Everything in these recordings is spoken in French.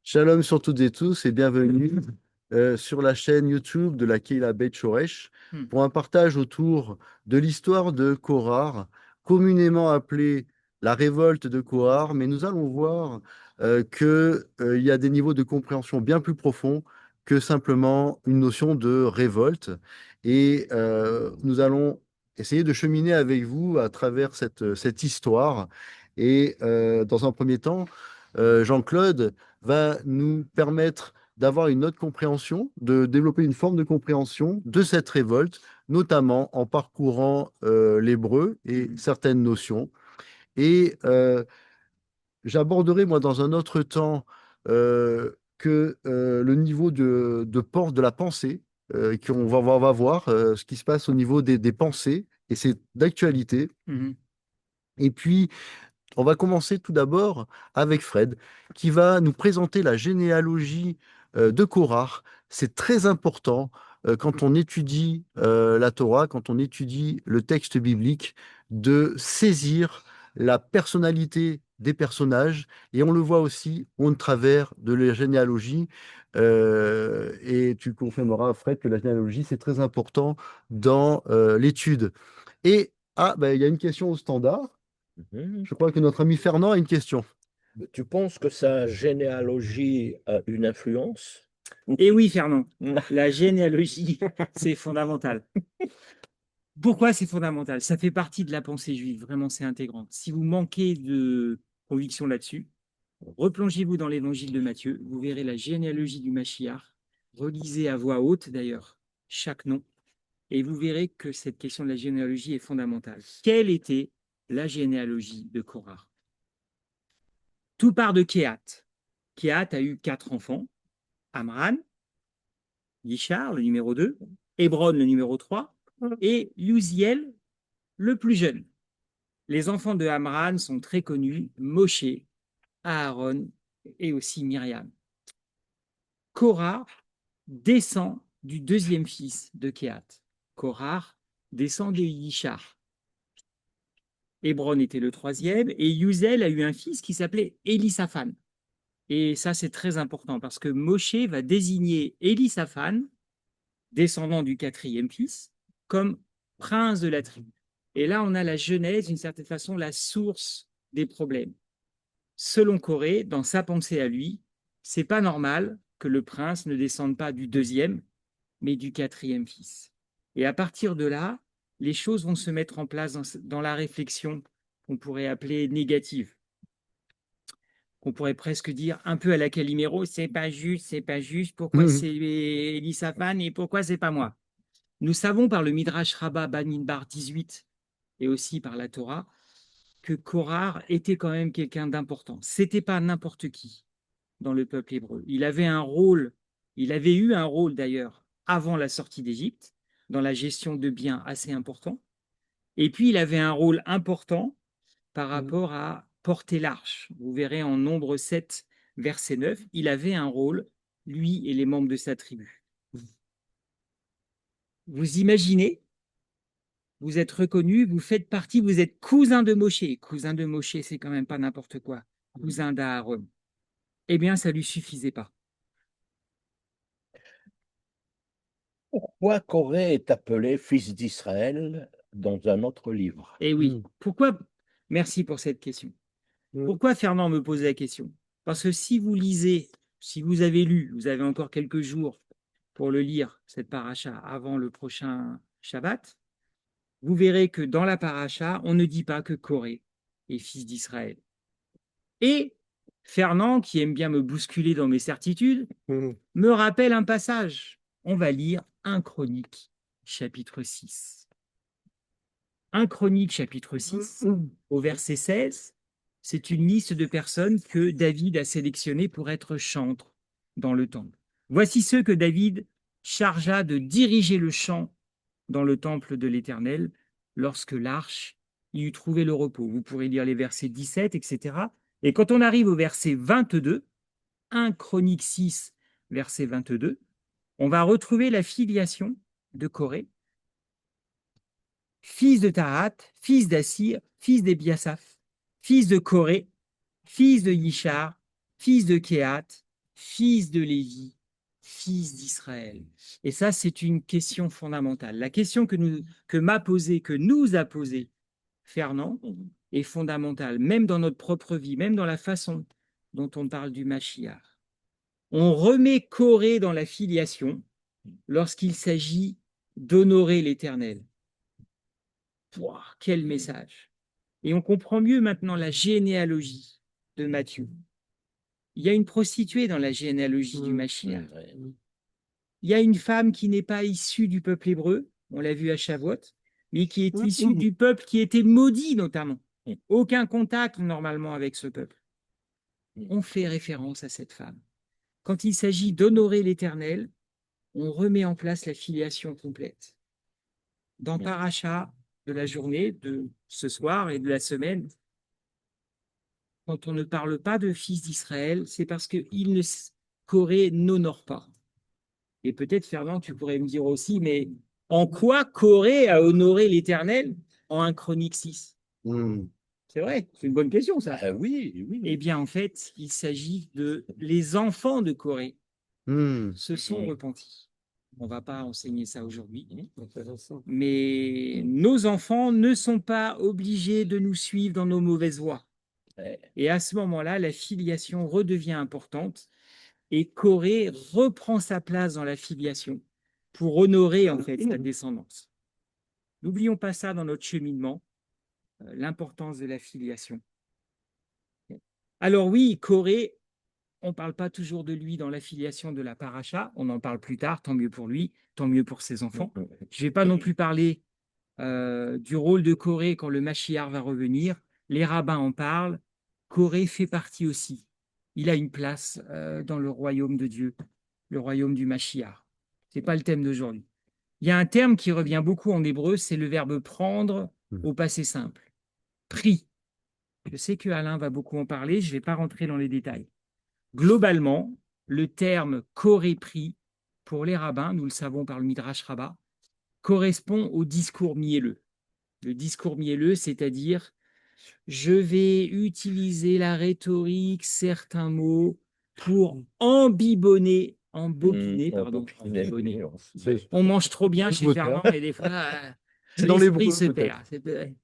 Shalom sur toutes et tous et bienvenue sur la chaîne YouTube de la Kehila Beit Shoresh Hmm. pour un partage autour de l'histoire de Korah, communément appelée la révolte de Korah, mais nous allons voir qu'il y a des niveaux de compréhension bien plus profonds que simplement une notion de révolte. Et nous allons essayer de cheminer avec vous à travers cette histoire. Et dans un premier temps, Jean-Claude va nous permettre d'avoir une autre compréhension, de développer une forme de compréhension de cette révolte, notamment en parcourant l'hébreu et certaines notions. Et j'aborderai, moi, dans un autre temps, que le niveau de la pensée, va voir ce qui se passe au niveau des pensées, et c'est d'actualité. Mhm. Et puis, on va commencer tout d'abord avec Fred, qui va nous présenter la généalogie de Korah. C'est très important quand on étudie la Torah, quand on étudie le texte biblique, de saisir la personnalité des personnages. Et on le voit aussi au travers de la généalogie. Et tu confirmeras, Fred, que la généalogie, c'est très important dans l'étude. Et il y a une question au standard. Mhm. Je crois que notre ami Fernand a une question. Tu penses que sa généalogie a une influence? Et oui, Fernand, la généalogie, c'est fondamental. Pourquoi c'est fondamental? Ça fait partie de la pensée juive, vraiment, c'est intégrant. Si vous manquez de conviction là-dessus, replongez-vous dans l'évangile de Matthieu, vous verrez la généalogie du Mashiach, relisez à voix haute d'ailleurs chaque nom, et vous verrez que cette question de la généalogie est fondamentale. Quelle était la généalogie de Korah? Tout part de Kehat. Kehat a eu 4 enfants, Amran, Yishar, le numéro 2, Hébron, le numéro 3, et Uziel, le plus jeune. Les enfants de Amran sont très connus, Moshe, Aaron et aussi Myriam. Korah descend du deuxième fils de Kehat. Korah descend de Yishar. Hébron était le troisième et Uziel a eu un fils qui s'appelait Élisaphan. Et ça, c'est très important parce que Moshe va désigner Élisaphan, descendant du quatrième fils, comme prince de la tribu. Et là, on a la genèse, d'une certaine façon, la source des problèmes. Selon Corée, dans sa pensée à lui, c'est pas normal que le prince ne descende pas du deuxième, mais du quatrième fils. Et à partir de là, les choses vont se mettre en place dans la réflexion qu'on pourrait appeler négative, qu'on pourrait presque dire un peu à la Calimero, c'est pas juste, pourquoi c'est Elisaphan et pourquoi c'est pas moi? Nous savons par le Midrash Rabbah Bamidbar 18 et aussi par la Torah que Korah était quand même quelqu'un d'important. C'était pas n'importe qui dans le peuple hébreu. Il avait un rôle, il avait eu un rôle d'ailleurs avant la sortie d'Égypte dans la gestion de biens assez important. Et puis il avait un rôle important par rapport à porter l'arche. Vous verrez en Nombre 7, verset 9, il avait un rôle, lui et les membres de sa tribu. Vous imaginez, vous êtes reconnu, vous faites partie, vous êtes cousin de Moshe. Cousin de Moshe, c'est quand même pas n'importe quoi. Cousin d'Aaron. Eh bien, ça lui suffisait pas. Pourquoi Corée est appelé fils d'Israël dans un autre livre? Eh oui. Pourquoi? Merci pour cette question. Pourquoi Fernand me pose la question? Parce que si vous lisez, si vous avez lu, vous avez encore quelques jours pour le lire, cette paracha, avant le prochain Shabbat, vous verrez que dans la paracha, on ne dit pas que Corée est fils d'Israël. Et Fernand, qui aime bien me bousculer dans mes certitudes, me rappelle un passage. On va lire 1 Chronique, chapitre 6. 1 Chronique, chapitre 6, au verset 16, c'est une liste de personnes que David a sélectionnées pour être chantres dans le temple. Voici ceux que David chargea de diriger le chant dans le temple de l'Éternel lorsque l'arche y eut trouvé le repos. Vous pourrez lire les versets 17, etc. Et quand on arrive au verset 22, 1 Chronique 6, verset 22, on va retrouver la filiation de Corée, fils de Tahat, fils d'Assir, fils d'Ebiasaph, fils de Corée, fils de Yishar, fils de Kehat, fils de Lévi, fils d'Israël. Et ça, c'est une question fondamentale. La question que m'a posée, que nous a posée Fernand, est fondamentale, même dans notre propre vie, même dans la façon dont on parle du Mashiach. On remet Corée dans la filiation lorsqu'il s'agit d'honorer l'Éternel. Pouah, quel message! Et on comprend mieux maintenant la généalogie de Matthieu. Il y a une prostituée dans la généalogie du Mashiach. Il y a une femme qui n'est pas issue du peuple hébreu, on l'a vu à Shavuot, mais qui est issue du peuple qui était maudit notamment. Aucun contact normalement avec ce peuple. On fait référence à cette femme. Quand il s'agit d'honorer l'Éternel, on remet en place la filiation complète. Dans Paracha de la journée, de ce soir et de la semaine, quand on ne parle pas de fils d'Israël, c'est parce que Corée n'honore pas. Et peut-être, Fernand, tu pourrais me dire aussi, mais en quoi Corée a honoré l'Éternel en 1 Chronique 6? C'est vrai, c'est une bonne question, ça. Oui, oui. Eh bien, en fait, il s'agit de les enfants de Corée se sont repentis. On ne va pas enseigner ça aujourd'hui, mais nos enfants ne sont pas obligés de nous suivre dans nos mauvaises voies. Et à ce moment-là, la filiation redevient importante et Corée reprend sa place dans la filiation pour honorer en fait sa descendance. N'oublions pas ça dans notre cheminement, l'importance de la filiation. Alors oui, Corée, on ne parle pas toujours de lui dans l'affiliation de la paracha, on en parle plus tard, tant mieux pour lui, tant mieux pour ses enfants. Je ne vais pas non plus parler du rôle de Corée quand le Mashiach va revenir. Les rabbins en parlent. Corée fait partie aussi. Il a une place dans le royaume de Dieu, le royaume du Mashiach. Ce n'est pas le thème d'aujourd'hui. Il y a un terme qui revient beaucoup en hébreu, c'est le verbe prendre au passé simple. Pris. Je sais que Alain va beaucoup en parler, je ne vais pas rentrer dans les détails. Globalement, le terme Corée pris, pour les rabbins, nous le savons par le Midrash Rabbah, correspond au discours mielleux. Le discours mielleux, c'est-à-dire je vais utiliser la rhétorique, certains mots pour embibonner, embobiner. On mange trop bien chez Fernand et des fois, C'est dans l'esprit l'hébreu, se perd.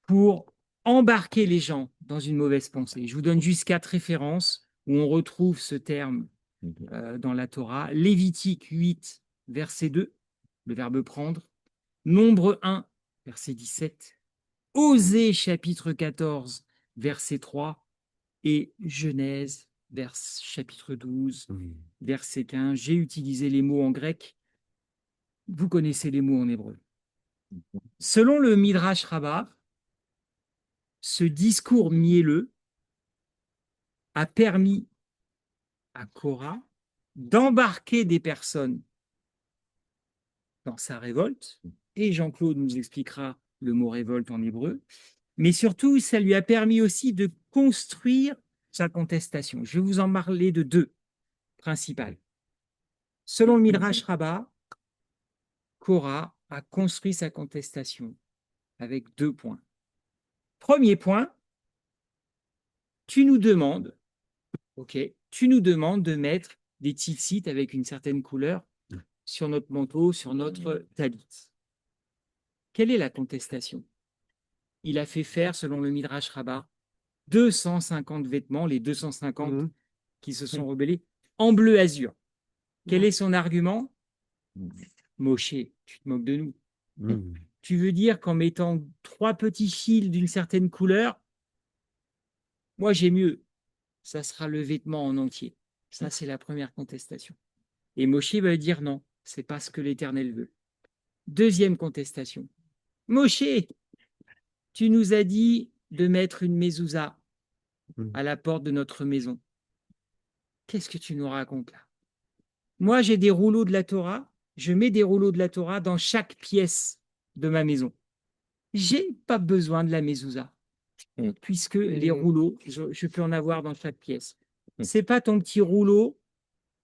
Pour embarquer les gens dans une mauvaise pensée. Je vous donne juste 4 références où on retrouve ce terme dans la Torah. Lévitique 8, verset 2, le verbe prendre. Nombre 1, verset 17. Osée chapitre 14, verset 3. Et Genèse, chapitre 12, verset 15. J'ai utilisé les mots en grec. Vous connaissez les mots en hébreu. Selon le Midrash Rabbah, ce discours mielleux a permis à Korah d'embarquer des personnes dans sa révolte, et Jean-Claude nous expliquera le mot révolte en hébreu, mais surtout, ça lui a permis aussi de construire sa contestation. Je vais vous en parler de 2 principales. Selon le Midrash Rabbah, Korah a construit sa contestation avec 2 points. Premier point, tu nous demandes de mettre des tzitzit avec une certaine couleur sur notre manteau, sur notre talit. Quelle est la contestation? Il a fait faire, selon le Midrash Rabbah, 250 vêtements, les 250 qui se sont rebellés, en bleu azur. Quel est son argument? Moshe, tu te moques de nous. Tu veux dire qu'en mettant 3 petits fils d'une certaine couleur, moi j'ai mieux, ça sera le vêtement en entier. Ça, c'est la première contestation. Et Moshe va dire non, c'est pas ce que l'Éternel veut. Deuxième contestation. Moshe, tu nous as dit de mettre une mezouza à la porte de notre maison. Qu'est-ce que tu nous racontes là? Moi, j'ai des rouleaux de la Torah, je mets des rouleaux de la Torah dans chaque pièce de ma maison. J'ai pas besoin de la mezouza, puisque les rouleaux, je peux en avoir dans chaque pièce. C'est pas ton petit rouleau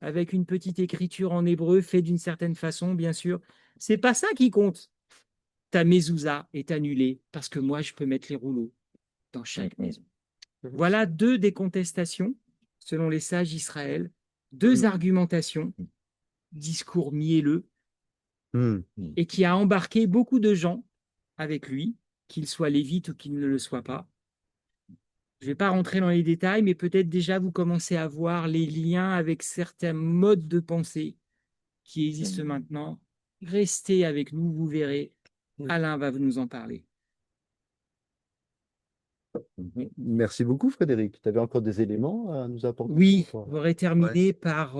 avec une petite écriture en hébreu fait d'une certaine façon, bien sûr. C'est pas ça qui compte. Ta mezouza est annulée parce que moi, je peux mettre les rouleaux dans chaque maison. Voilà 2 des contestations selon les sages d'Israël, deux argumentations, discours mielleux, Hmm. et qui a embarqué beaucoup de gens avec lui, qu'ils soient lévites ou qu'ils ne le soient pas. Je ne vais pas rentrer dans les détails, mais peut-être déjà vous commencez à voir les liens avec certains modes de pensée qui existent maintenant. Restez avec nous, vous verrez. Alain va nous en parler. Merci beaucoup, Frédéric. Tu avais encore des éléments à nous apporter? Oui, Ou pas? j'aurais terminé par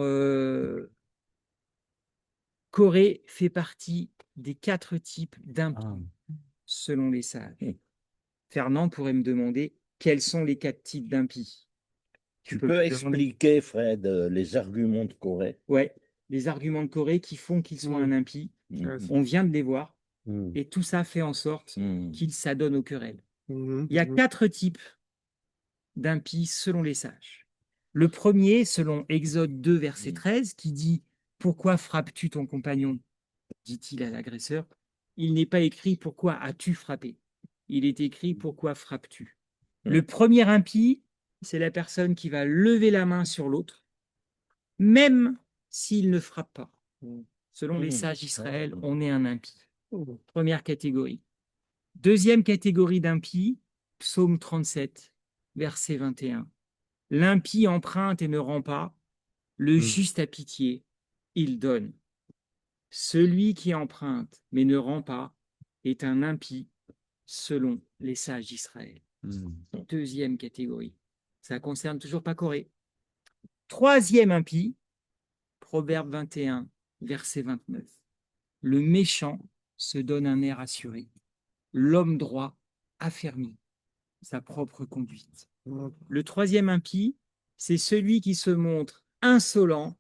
Corée fait partie des 4 types d'impies, Ah. selon les sages. Fernand pourrait me demander quels sont les 4 types d'impies. Tu peux peux me demander expliquer, Fred, les arguments de Corée? Ouais, les arguments de Corée qui font qu'il soit un impie. On vient de les voir. Hmm. Et tout ça fait en sorte Mm. qu'il s'adonne aux querelles. Il y a 4 types d'impies selon les sages. Le premier, selon Exode 2, verset 13, qui dit « Pourquoi frappes-tu ton compagnon ?» dit-il à l'agresseur. Il n'est pas écrit « Pourquoi as-tu frappé ?» Il est écrit « Pourquoi frappes-tu » Le premier impie, c'est la personne qui va lever la main sur l'autre, même s'il ne frappe pas. Selon les sages d'Israël, on est un impie. Première catégorie. Deuxième catégorie d'impies, psaume 37, verset 21. L'impie emprunte et ne rend pas, le juste a pitié, il donne. Celui qui emprunte mais ne rend pas est un impie selon les sages d'Israël. Deuxième catégorie. Ça concerne toujours pas Corée. Troisième impie, Proverbe 21, verset 29. Le méchant se donne un air assuré. L'homme droit affermit sa propre conduite. Le troisième impie, c'est celui qui se montre insolent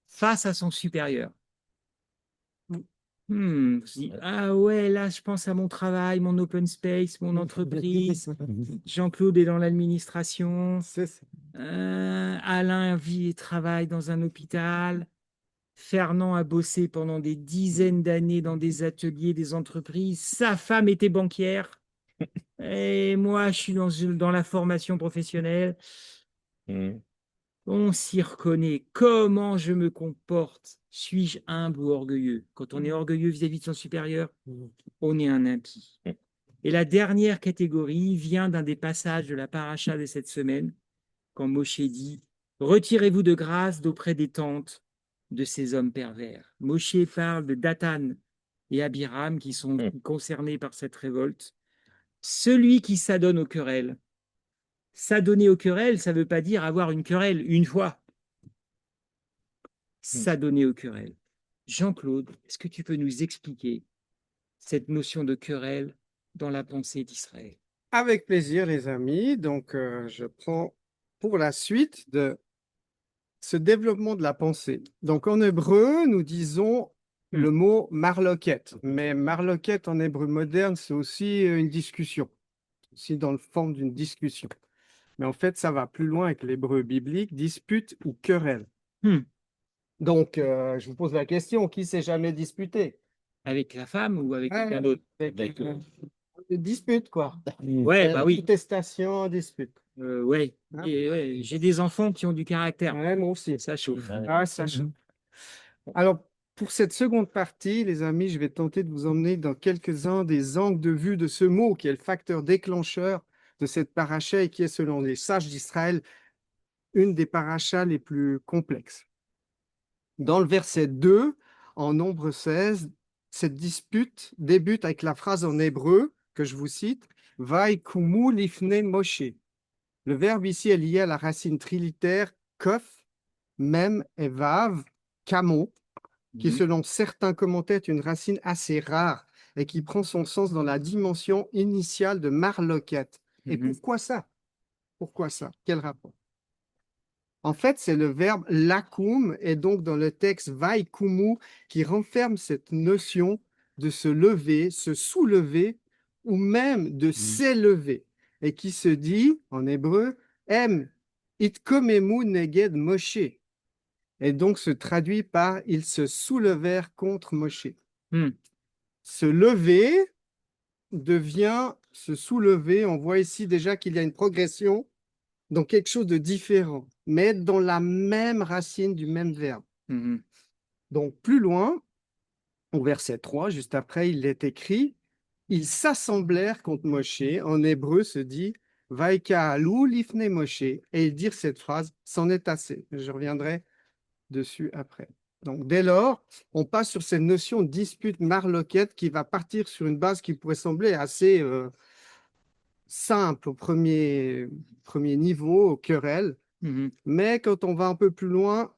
face à son supérieur. Ah ouais, là, je pense à mon travail, mon open space, mon entreprise. Jean-Claude est dans l'administration. Alain vit et travaille dans un hôpital. Fernand a bossé pendant des dizaines d'années dans des ateliers, des entreprises. Sa femme était banquière. Et moi, je suis dans la formation professionnelle. On s'y reconnaît. Comment je me comporte? Suis-je humble ou orgueilleux? Quand on est orgueilleux vis-à-vis de son supérieur, on est un impie. Et la dernière catégorie vient d'un des passages de la paracha de cette semaine, quand Moshe dit « Retirez-vous de grâce d'auprès des tentes de ces hommes pervers ». Moshe parle de Dathan et Abiram qui sont concernés par cette révolte. Celui qui s'adonne aux querelles. S'adonner aux querelles, ça ne veut pas dire avoir une querelle une fois. S'adonner aux querelles. Jean-Claude, est-ce que tu peux nous expliquer cette notion de querelle dans la pensée d'Israël? Avec plaisir, les amis. Donc, je prends pour la suite de ce développement de la pensée. Donc, en hébreu, nous disons le mot marloquette. Mais marloquette en hébreu moderne, c'est aussi une discussion, aussi dans le forme d'une discussion. Mais en fait, ça va plus loin avec l'hébreu biblique, dispute ou querelle. Donc, je vous pose la question, qui s'est jamais disputé? Avec la femme ou avec Ouais, quelqu'un d'autre? avec, dispute, quoi. Ouais, bah oui. Contestation, dispute. Ouais. Hein? Et ouais, j'ai des enfants qui ont du caractère. Ouais, moi aussi. Ça chauffe. Ah, ça chauffe. Alors, pour cette seconde partie, les amis, je vais tenter de vous emmener dans quelques-uns des angles de vue de ce mot qui est le facteur déclencheur de cette paracha et qui est, selon les sages d'Israël, une des parachas les plus complexes. Dans le verset 2, en Nombre 16, cette dispute débute avec la phrase en hébreu que je vous cite, « Vaikumu lifne Moshe ». Le verbe ici est lié à la racine trilitaire « kof », « mem » et « vav », « kamo », qui selon certains commentaires est une racine assez rare et qui prend son sens dans la dimension initiale de marloquette. Et pourquoi ça? Pourquoi ça? Quel rapport? En fait, c'est le verbe lakum et donc dans le texte vaikumu qui renferme cette notion de se lever, se soulever ou même de s'élever et qui se dit en hébreu em itkomemu neged Moshe et donc se traduit par ils se soulevèrent contre Moshe. Se lever devient se soulever. On voit ici déjà qu'il y a une progression dans quelque chose de différent. mais dans la même racine du même verbe. Mhm. Donc, plus loin, au verset 3, juste après, il est écrit, ils s'assemblèrent contre Moshe. En hébreu se dit, Vaikaalu lifne Moshe. Et ils dirent cette phrase, c'en est assez. Je reviendrai dessus après. Donc, dès lors, on passe sur cette notion de dispute marloquette qui va partir sur une base qui pourrait sembler assez simple au premier niveau, au querelle. Mhm. Mais quand on va un peu plus loin,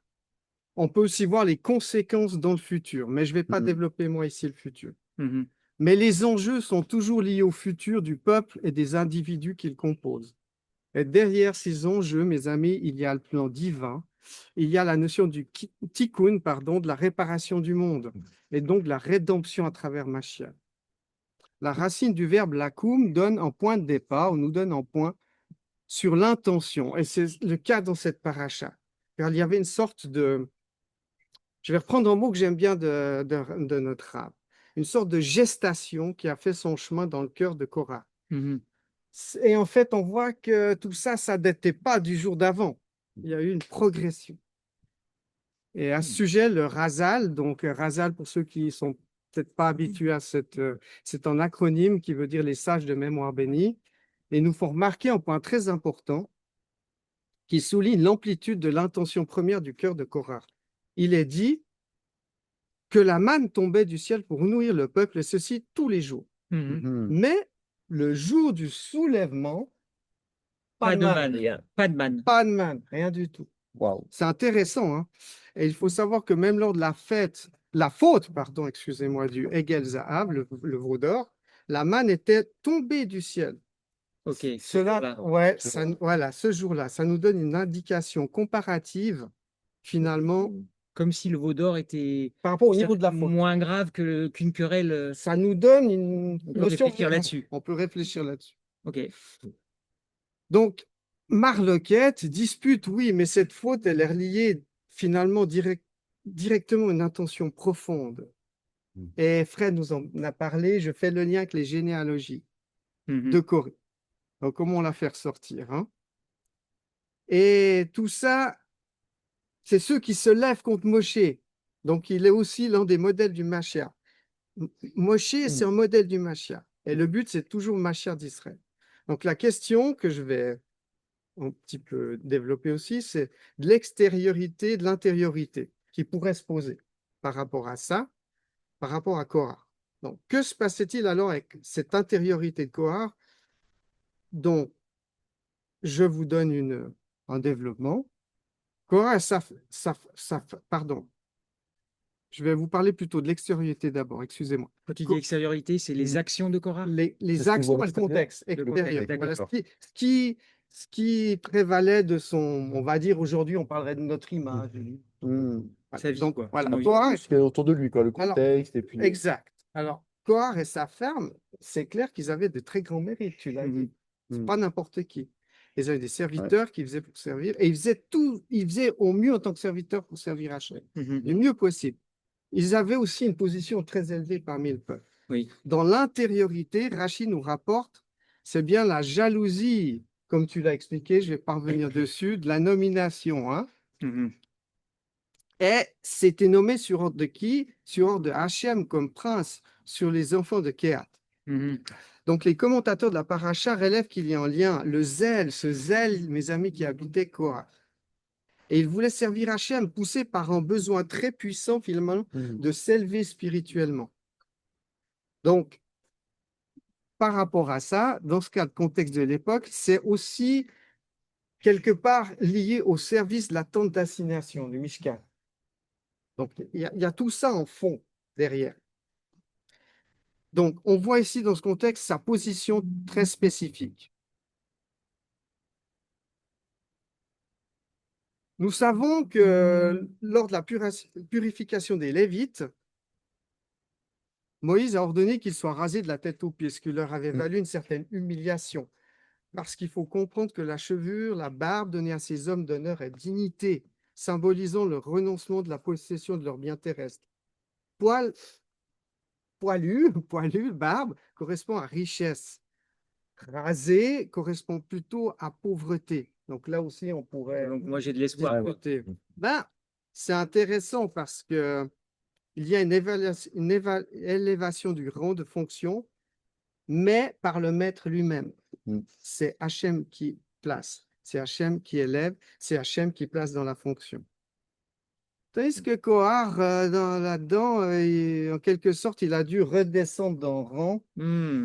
on peut aussi voir les conséquences dans le futur. Mais je ne vais pas Mhm. développer moi ici le futur. Mhm. Mais les enjeux sont toujours liés au futur du peuple et des individus qu'il compose. Et derrière ces enjeux, mes amis, il y a le plan divin, il y a la notion du tikkun, pardon, de la réparation du monde, et donc de la rédemption à travers Mashiach. La racine du verbe lakoum donne un point de départ, ou nous donne un point sur l'intention, et c'est le cas dans cette paracha. Car il y avait une sorte de, je vais reprendre un mot que j'aime bien de notre rab, une sorte de gestation qui a fait son chemin dans le cœur de Korah. Mhm. Et en fait, on voit que tout ça, ça n'était pas du jour d'avant. Il y a eu une progression. Et à ce sujet, le Razal, donc Razal, pour ceux qui ne sont peut-être pas habitués à c'est un acronyme qui veut dire les sages de mémoire bénie, et nous font remarquer un point très important qui souligne l'amplitude de l'intention première du cœur de Korah. Il est dit que la manne tombait du ciel pour nourrir le peuple, et ceci tous les jours. Mhm. Mhm. Mais le jour du soulèvement, Pas de manne, manne. Rien. Pas de manne. pas de manne, rien du tout. Waouh. C'est intéressant, hein? Et il faut savoir que même lors de la faute, pardon, excusez-moi, du Egel Zahav, le veau d'or, la manne était tombée du ciel. Ok. Cela, Voilà. ouais, voilà, ce jour-là, ça nous donne une indication comparative, finalement, Comme si le veau d'or était par rapport au niveau de la faute. moins grave qu'une querelle. Ça nous donne une On peut notion réfléchir de- là-dessus. On peut réfléchir là-dessus. Ok. Donc, marloquette, dispute, oui, mais cette faute, elle est reliée finalement directement à une intention profonde. Et Fred nous en a parlé, je fais le lien avec les généalogies Mhm. de Corée. Donc, comment la faire sortir, hein? Et tout ça, c'est ceux qui se lèvent contre Moshe. Donc, il est aussi l'un des modèles du Mashiach. Moshe, c'est un modèle du Mashiach. Et le but, c'est toujours Mashiach d'Israël. Donc, la question que je vais un petit peu développer aussi, c'est de l'extériorité, de l'intériorité qui pourrait se poser par rapport à ça, par rapport à Korah. Donc, que se passait-il alors avec cette intériorité de Korah dont je vous donne un développement? Korah, pardon, je vais vous parler plutôt de l'extériorité d'abord, excusez-moi. Quand tu dis extériorité, c'est les actions de Korah. Les C'est ce qu'on actions voit et le extérieur. contexte Le contexte, extérieur. d'accord. Voilà, ce qui prévalait de son, on va dire aujourd'hui, on parlerait de notre image. Mhm. Voilà. Sa vie, Donc, quoi. voilà. Son vie. Korah, Ce qu'il y a autour de lui, quoi, le Alors, contexte et puis. exact. Alors, Korah et sa femme, c'est clair qu'ils avaient de très grands mérites, tu l'as Mhm. dit. C'est Mhm. pas n'importe qui. Ils avaient des serviteurs qui faisaient pour servir, et ils faisaient tout, ils faisaient au mieux en tant que serviteurs pour servir Hachem, Mhm. le mieux possible. Ils avaient aussi une position très élevée parmi le peuple. Oui. Dans l'intériorité, Rachid nous rapporte, c'est bien la jalousie, comme tu l'as expliqué, je vais pas revenir dessus, de la nomination, hein. Mhm. Et c'était nommé sur ordre de qui? Sur ordre de Hachem comme prince sur les enfants de Kehat. Mhm. Donc les commentateurs de la paracha relèvent qu'il y a un lien, le zèle, ce zèle, mes amis, qui habitait Korah. Et il voulait servir Hachem, poussé par un besoin très puissant, finalement, Mhm. de s'élever spirituellement. Donc, par rapport à ça, dans ce cas, le contexte de l'époque, c'est aussi quelque part lié au service de la tente d'assignation du Mishkan. Donc, il y a tout ça en fond derrière. Donc, on voit ici dans ce contexte sa position très spécifique. Nous savons que lors de la purification des Lévites, Moïse a ordonné qu'ils soient rasés de la tête aux pieds, ce qui leur avait valu une certaine humiliation. Parce qu'il faut comprendre que la chevelure, la barbe donnée à ces hommes d'honneur est dignité, symbolisant le renoncement de la possession de leurs biens terrestres. Poilu, barbe, correspond à richesse. Rasé correspond plutôt à pauvreté. Donc là aussi, on pourrait Donc, moi, j'ai de l'espoir, quoi. discuter. Ben, c'est intéressant parce que il y a une élévation du rang de fonction, mais par le maître lui-même. Mm. C'est Hachem qui place, c'est Hachem qui élève, c'est Hachem qui place dans la fonction. Tandis que Kohar, là-dedans, en quelque sorte, il a dû redescendre dans le rang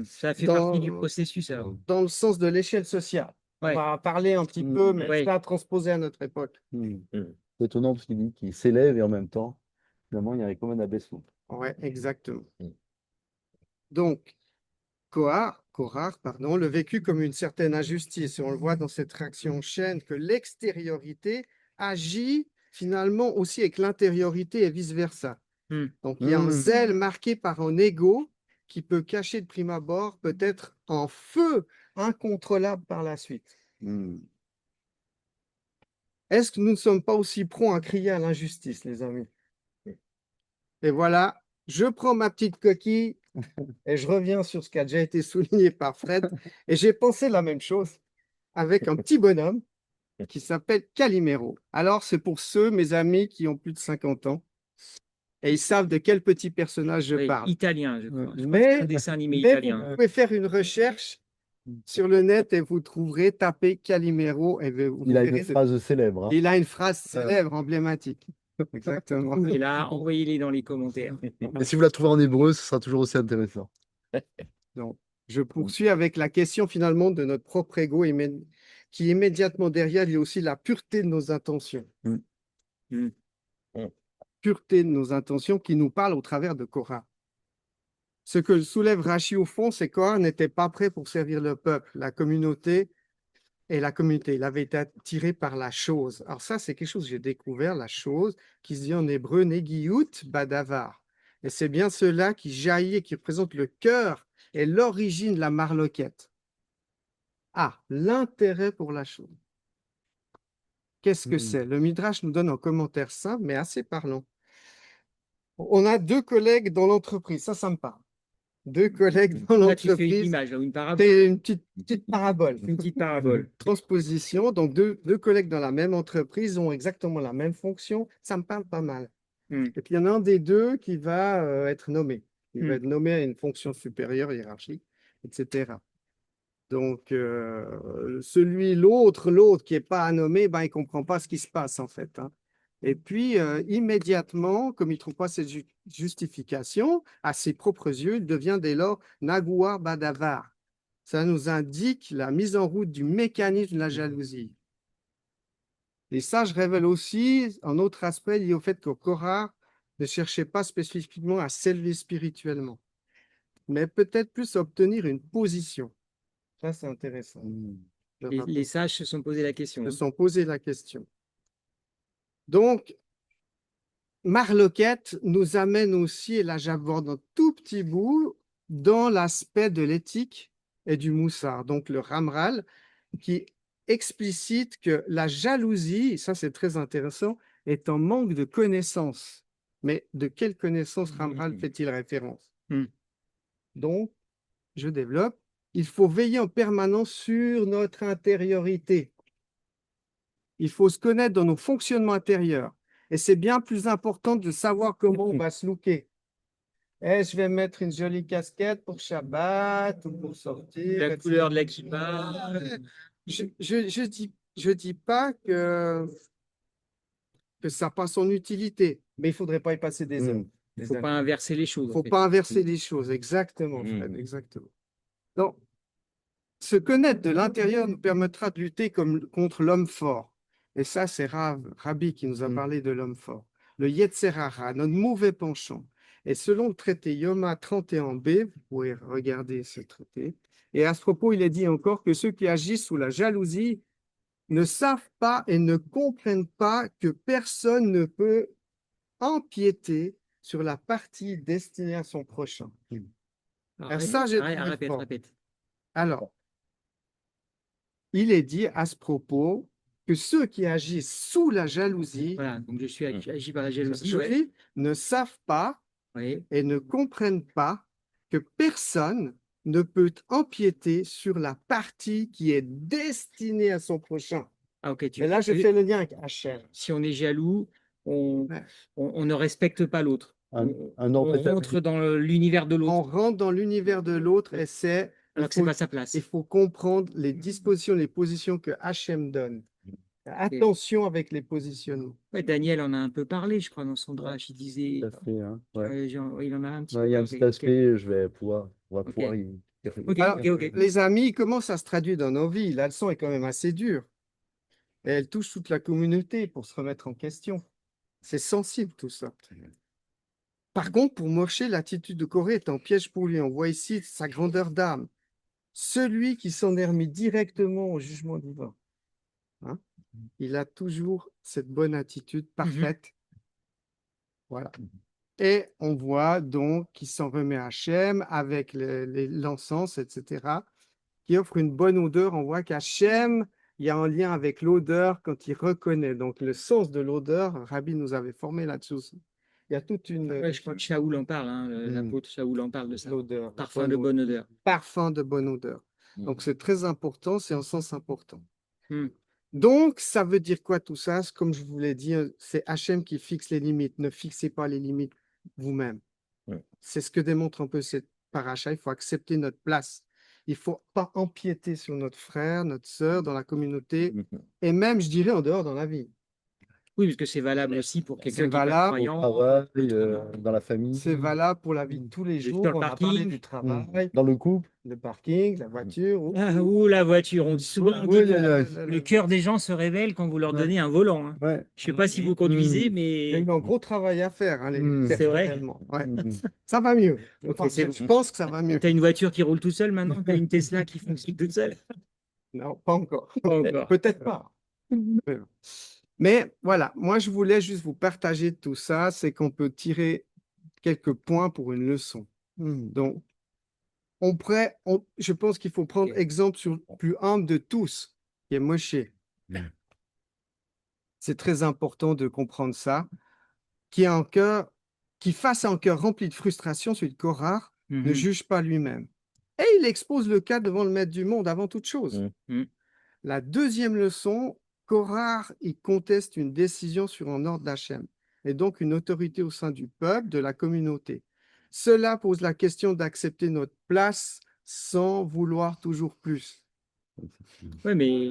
Ça fait Dans- partie du processus, alors. dans le sens de l'échelle sociale. Ouais. On va en parler un petit Mm. peu, mais Ouais. c'est à transposer à notre époque. Mm. Mm. C'est étonnant parce qu'il dit qu'il s'élève et en même temps, finalement, il y a comme un abaissement. Oui, exactement. Mm. Donc, Kohar, pardon, le vécut comme une certaine injustice. Et on le voit dans cette réaction en chaîne que l'extériorité agit finalement aussi avec l'intériorité et vice-versa. Mm. Donc, il y a un Mm. zèle marqué par un ego qui peut cacher de prime abord, peut-être en feu incontrôlable par la suite. Mm. Est-ce que nous ne sommes pas aussi prompts à crier à l'injustice, les amis? Et voilà, je prends ma petite coquille et je reviens sur ce qui a déjà été souligné par Fred. Et j'ai pensé la même chose avec un petit bonhomme qui s'appelle Calimero. Alors, c'est pour ceux, mes amis, qui ont plus de 50 ans et ils savent de quel petit personnage je Oui, parle. italien, je crois. Je crois que c'est Mais, un dessin animé mais italien. vous pouvez faire une recherche sur le net et vous trouverez, tapez Calimero et vous Il a verrez une phrase célèbre. Hein. il a une phrase célèbre, emblématique. Exactement. Et là, envoyez-les dans les commentaires. Et si vous la trouvez en hébreu, ce sera toujours aussi intéressant. Donc, je poursuis avec la question finalement de notre propre ego qui immédiatement derrière, il y a aussi la pureté de nos intentions. Mm. Mm. Pureté de nos intentions qui nous parle au travers de Korah. Ce que soulève Rachi au fond, c'est que Korah n'était pas prêt pour servir le peuple, la communauté et la communauté. Il avait été attiré par la chose. Alors ça, c'est quelque chose que j'ai découvert, la chose, qui se dit en hébreu Negiyut Badavar. Et c'est bien cela qui jaillit et qui représente le cœur et l'origine de la marloquette. Ah, l'intérêt pour la chose. Qu'est-ce que c'est? Le Midrash nous donne un commentaire simple, mais assez parlant. On a deux collègues dans l'entreprise, ça me parle. Deux collègues dans Là, tu fais une l'entreprise. image, une parabole. C'est une petite parabole. Une petite parabole. Transposition. Donc, deux collègues dans la même entreprise ont exactement la même fonction. Ça me parle pas mal. Mm. Et puis, il y en a un des deux qui va être nommé. Il va Mm. être nommé à une fonction supérieure, hiérarchique, etc. Donc, l'autre qui n'est pas nommé, ben, il ne comprend pas ce qui se passe, en fait. Hein. Et puis, immédiatement, comme il ne trouve pas cette justification, à ses propres yeux, il devient dès lors Nagua Badavar. Ça nous indique la mise en route du mécanisme de la jalousie. Les sages révèlent aussi un autre aspect lié au fait que Korah ne cherchait pas spécifiquement à s'élever spirituellement, mais peut-être plus à obtenir une position. Ça, c'est intéressant. Les sages se sont posé la question. Se Hein. sont posé la question. Donc, Marloquette nous amène aussi, et là j'aborde un tout petit bout, dans l'aspect de l'éthique et du moussard. Donc, le Ramral qui explicite que la jalousie, ça c'est très intéressant, est un manque de connaissances. Mais de quelle connaissance Ramral fait-il référence? Donc, je développe. Il faut veiller en permanence sur notre intériorité. Il faut se connaître dans nos fonctionnements intérieurs. Et c'est bien plus important de savoir comment on va se looker. Je vais mettre une jolie casquette pour Shabbat ou pour sortir. La etc. couleur de la kippa. Je dis pas que ça n'a pas son utilité, mais il ne faudrait pas y passer des heures. Il ne faut pas inverser les choses. Il ne faut pas inverser les choses, exactement, Fred, exactement. Donc, se connaître de l'intérieur nous permettra de lutter contre l'homme fort. Et ça, c'est Rabbi qui nous a parlé de l'homme fort. Le Yetzer Hara, notre mauvais penchant. Et selon le traité Yoma 31b, vous pouvez regarder ce traité, et à ce propos, il est dit encore que ceux qui agissent sous la jalousie ne savent pas et ne comprennent pas que personne ne peut empiéter sur la partie destinée à son prochain. Répète. Alors, il est dit à ce propos que ceux qui agissent sous la jalousie, voilà, donc je suis agi par la jalousie, ne savent pas et ne comprennent pas que personne ne peut empiéter sur la partie qui est destinée à son prochain. Ah, ok, Mais là, je fais le lien avec Hachem. si on est jaloux, on, Ouais. on ne respecte pas l'autre. Un, On, un on ordre établi. rentre dans l'univers de On l'autre, rentre dans l'univers de l'autre et alors que c'est pas sa place. il faut comprendre les dispositions, les positions que Hachem donne. Attention avec les positionnements. Ouais, Daniel en a un peu parlé, je crois, dans son drach. Il disait, Tout à fait, hein, ouais. il en a un petit Ouais, peu il y a un parlé. petit Ok. aspect, on va Ok. pouvoir Ok, Alors, ok, ok. les amis, comment ça se traduit dans nos vies? La leçon est quand même assez dure. Et elle touche toute la communauté pour se remettre en question. C'est sensible tout ça. Par contre, pour Moshe, l'attitude de Corée est un piège pour lui. On voit ici sa grandeur d'âme. Celui qui s'en est remis directement au jugement divin, hein, il a toujours cette bonne attitude parfaite. Voilà. Et on voit donc qu'il s'en remet à Hachem avec l'encens, etc., qui offre une bonne odeur. On voit qu'Hachem, il y a un lien avec l'odeur quand il reconnaît. Donc, le sens de l'odeur, Rabbi nous avait formé là-dessus aussi. Il y a toute une Ouais, je crois que Shaoul en parle, hein, l'apôtre Shaoul en parle de ça. l'odeur. Parfum de bonne odeur. Parfum de bonne odeur. Donc, c'est très important, c'est un sens important. Hmm. Donc, ça veut dire quoi tout ça? Comme je vous l'ai dit, c'est Hachem qui fixe les limites. Ne fixez pas les limites vous-même. Ouais. C'est ce que démontre un peu cette paracha. Il faut accepter notre place. Il ne faut pas empiéter sur notre frère, notre sœur dans la communauté et même, je dirais, en dehors dans la vie. Oui, parce que c'est valable aussi pour quelqu'un C'est qui n'est pas valable Au croyant. travail, dans la famille, C'est valable pour la vie de tous les jours. Sur le On a parlé parking. du travail, dans le couple. le parking, la voiture. Ou la voiture. On dit souvent on dit Oui, que le cœur des gens se révèle quand vous leur donnez un volant, hein. ouais. Je ne sais pas si vous conduisez, Il y a mais eu un gros travail à faire, hein, C'est vrai. personnellement. Ouais. Mm. Ça va mieux. Ok, Enfin, c'est je pense que ça va mieux. tu as une voiture qui roule tout seul maintenant? Tu as une Tesla qui fonctionne toute seule? Non, pas encore. Pas encore. Peut-être pas. Mais voilà, moi je voulais juste vous partager tout ça, c'est qu'on peut tirer quelques points pour une leçon. Donc, je pense qu'il faut prendre Ok. exemple sur le plus humble de tous, qui est Moshe. C'est très important de comprendre ça, qui a un cœur, qui face à un cœur rempli de frustration, celui de Korah, ne Mhm. juge pas lui-même. Et il expose le cas devant le maître du monde avant toute chose. Mhm. La deuxième leçon, Korah, il conteste une décision sur un ordre d'Hachem, et donc une autorité au sein du peuple, de la communauté. Cela pose la question d'accepter notre place sans vouloir toujours plus. Ouais, mais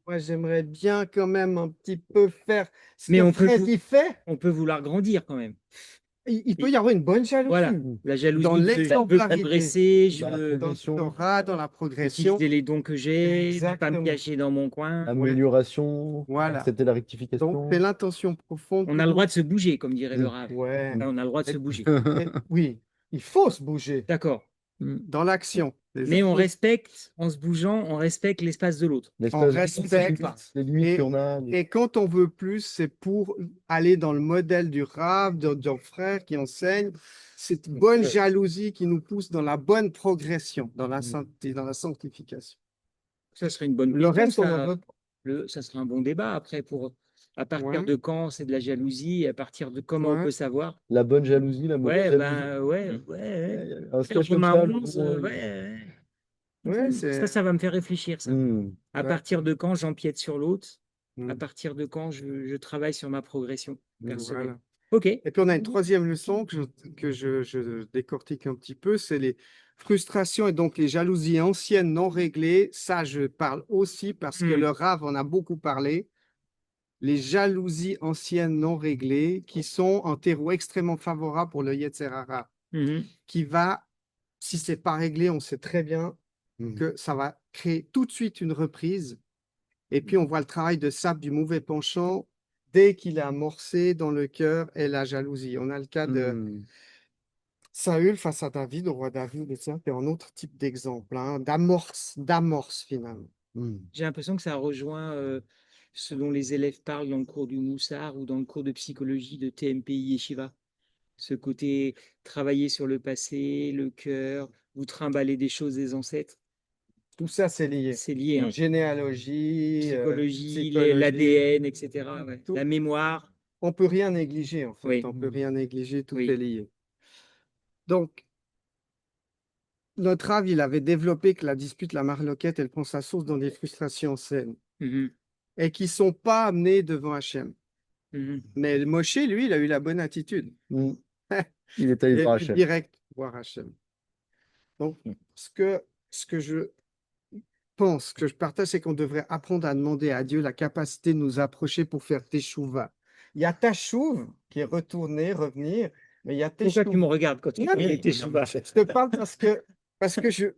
Moi, j'aimerais bien quand même un petit peu faire ce Mais que on peut Fred tout- y fait. on peut vouloir grandir quand même. Il peut y avoir une bonne jalousie. Voilà, la jalousie, Dans je veux l'exemplarité, progresser, je dans la veux dans le progression, Torah, dans la progression. utiliser les dons que j'ai, pas me Exactement. cacher dans mon coin. amélioration, Voilà. accepter la Donc, rectification. c'est l'intention profonde. On a le droit de se bouger, comme dirait le Rav. Ouais. On a le droit de se bouger. Oui, il faut se bouger D'accord. dans l'action. Mais on respecte, en se bougeant, on respecte l'espace de l'autre. On respecte. les limites qu'on a. Et quand on veut plus, c'est pour aller dans le modèle du Rav, d'un frère qui enseigne cette bonne jalousie qui nous pousse dans la bonne progression, dans la santé, dans la sanctification. Ça serait une bonne Le question, reste, on ça. en veut. Ça serait un bon débat après pour à partir Ouais. de quand c'est de la jalousie et à partir de comment on Ouais. peut savoir. La bonne jalousie, la mauvaise Ouais, jalousie. ouais. Un sketch comme Romain ça. 11, ouais. Ouais, c'est. Ça va me faire réfléchir, ça. À Ouais. partir de quand j'empiète sur l'autre, Mm. à partir de quand je travaille sur ma progression personnelle. Voilà. Ok. Et puis on a une troisième leçon que je décortique un petit peu, c'est les frustrations et donc les jalousies anciennes non réglées. Ça, je parle aussi parce que Mm. le Rav en a beaucoup parlé. Les jalousies anciennes non réglées qui sont un terreau extrêmement favorable pour le Yetzer Hara, Mhm. qui va, si c'est pas réglé, on sait très bien que ça va créer tout de suite une reprise. Et puis on voit le travail de sable du mauvais penchant dès qu'il est amorcé dans le cœur et la jalousie. On a le cas de Saül face à David, au roi David, et ça, c'est un autre type d'exemple, hein, d'amorce finalement. J'ai l'impression que ça rejoint ce dont les élèves parlent dans le cours du Moussard ou dans le cours de psychologie de TMPI et Shiva. Ce côté travailler sur le passé, le cœur, vous trimballer des choses des ancêtres. Tout ça, c'est lié. C'est lié, hein. Généalogie, Psychologie, psychologie, l'ADN, etc. ouais. tout. La mémoire. On peut rien négliger, en fait. Oui. On peut rien négliger, tout Oui. est lié. Donc, notre Rav, il avait développé que la dispute, la marloquette, elle prend sa source dans des frustrations saines. Mhm. et qui ne sont pas amenés devant Hachem. Mhm. Mais Moshe, lui, il a eu la bonne attitude. Mm. Il est allé Il voir est plus Hachem. direct voir Hachem. Donc, ce que je pense, que je partage, c'est qu'on devrait apprendre à demander à Dieu la capacité de nous approcher pour faire teshuva. Il y a tachouv, qui est retourner, revenir, mais il y a Pourquoi tu me teshuva. regardes quand tu Non, parles mais de tes chevaux? je te parle parce que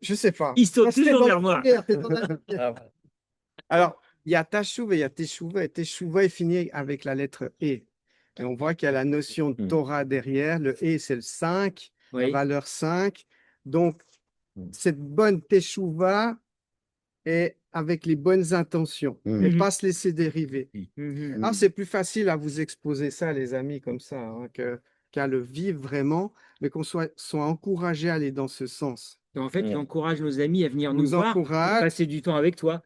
je sais pas. Ils sont Parce que t'es toujours dans vers la moi. lumière, t'es dans la lumière. Ah, voilà. Alors, il y a tachouv et il y a teshuva. Et teshuva est fini avec la lettre E. Et on voit qu'il y a la notion de Torah derrière. Le E, c'est le 5, la Oui. valeur 5. Donc, cette bonne teshuva est avec les bonnes intentions et Mhm. pas se laisser dériver. Mhm. Alors, c'est plus facile à vous exposer ça, les amis, comme ça, hein, qu'à le vivre vraiment, mais qu'on soit encouragés à aller dans ce sens. Donc, en fait, tu Mm. encourages nos amis à venir nous Nous voir pour encourage. passer du temps avec toi,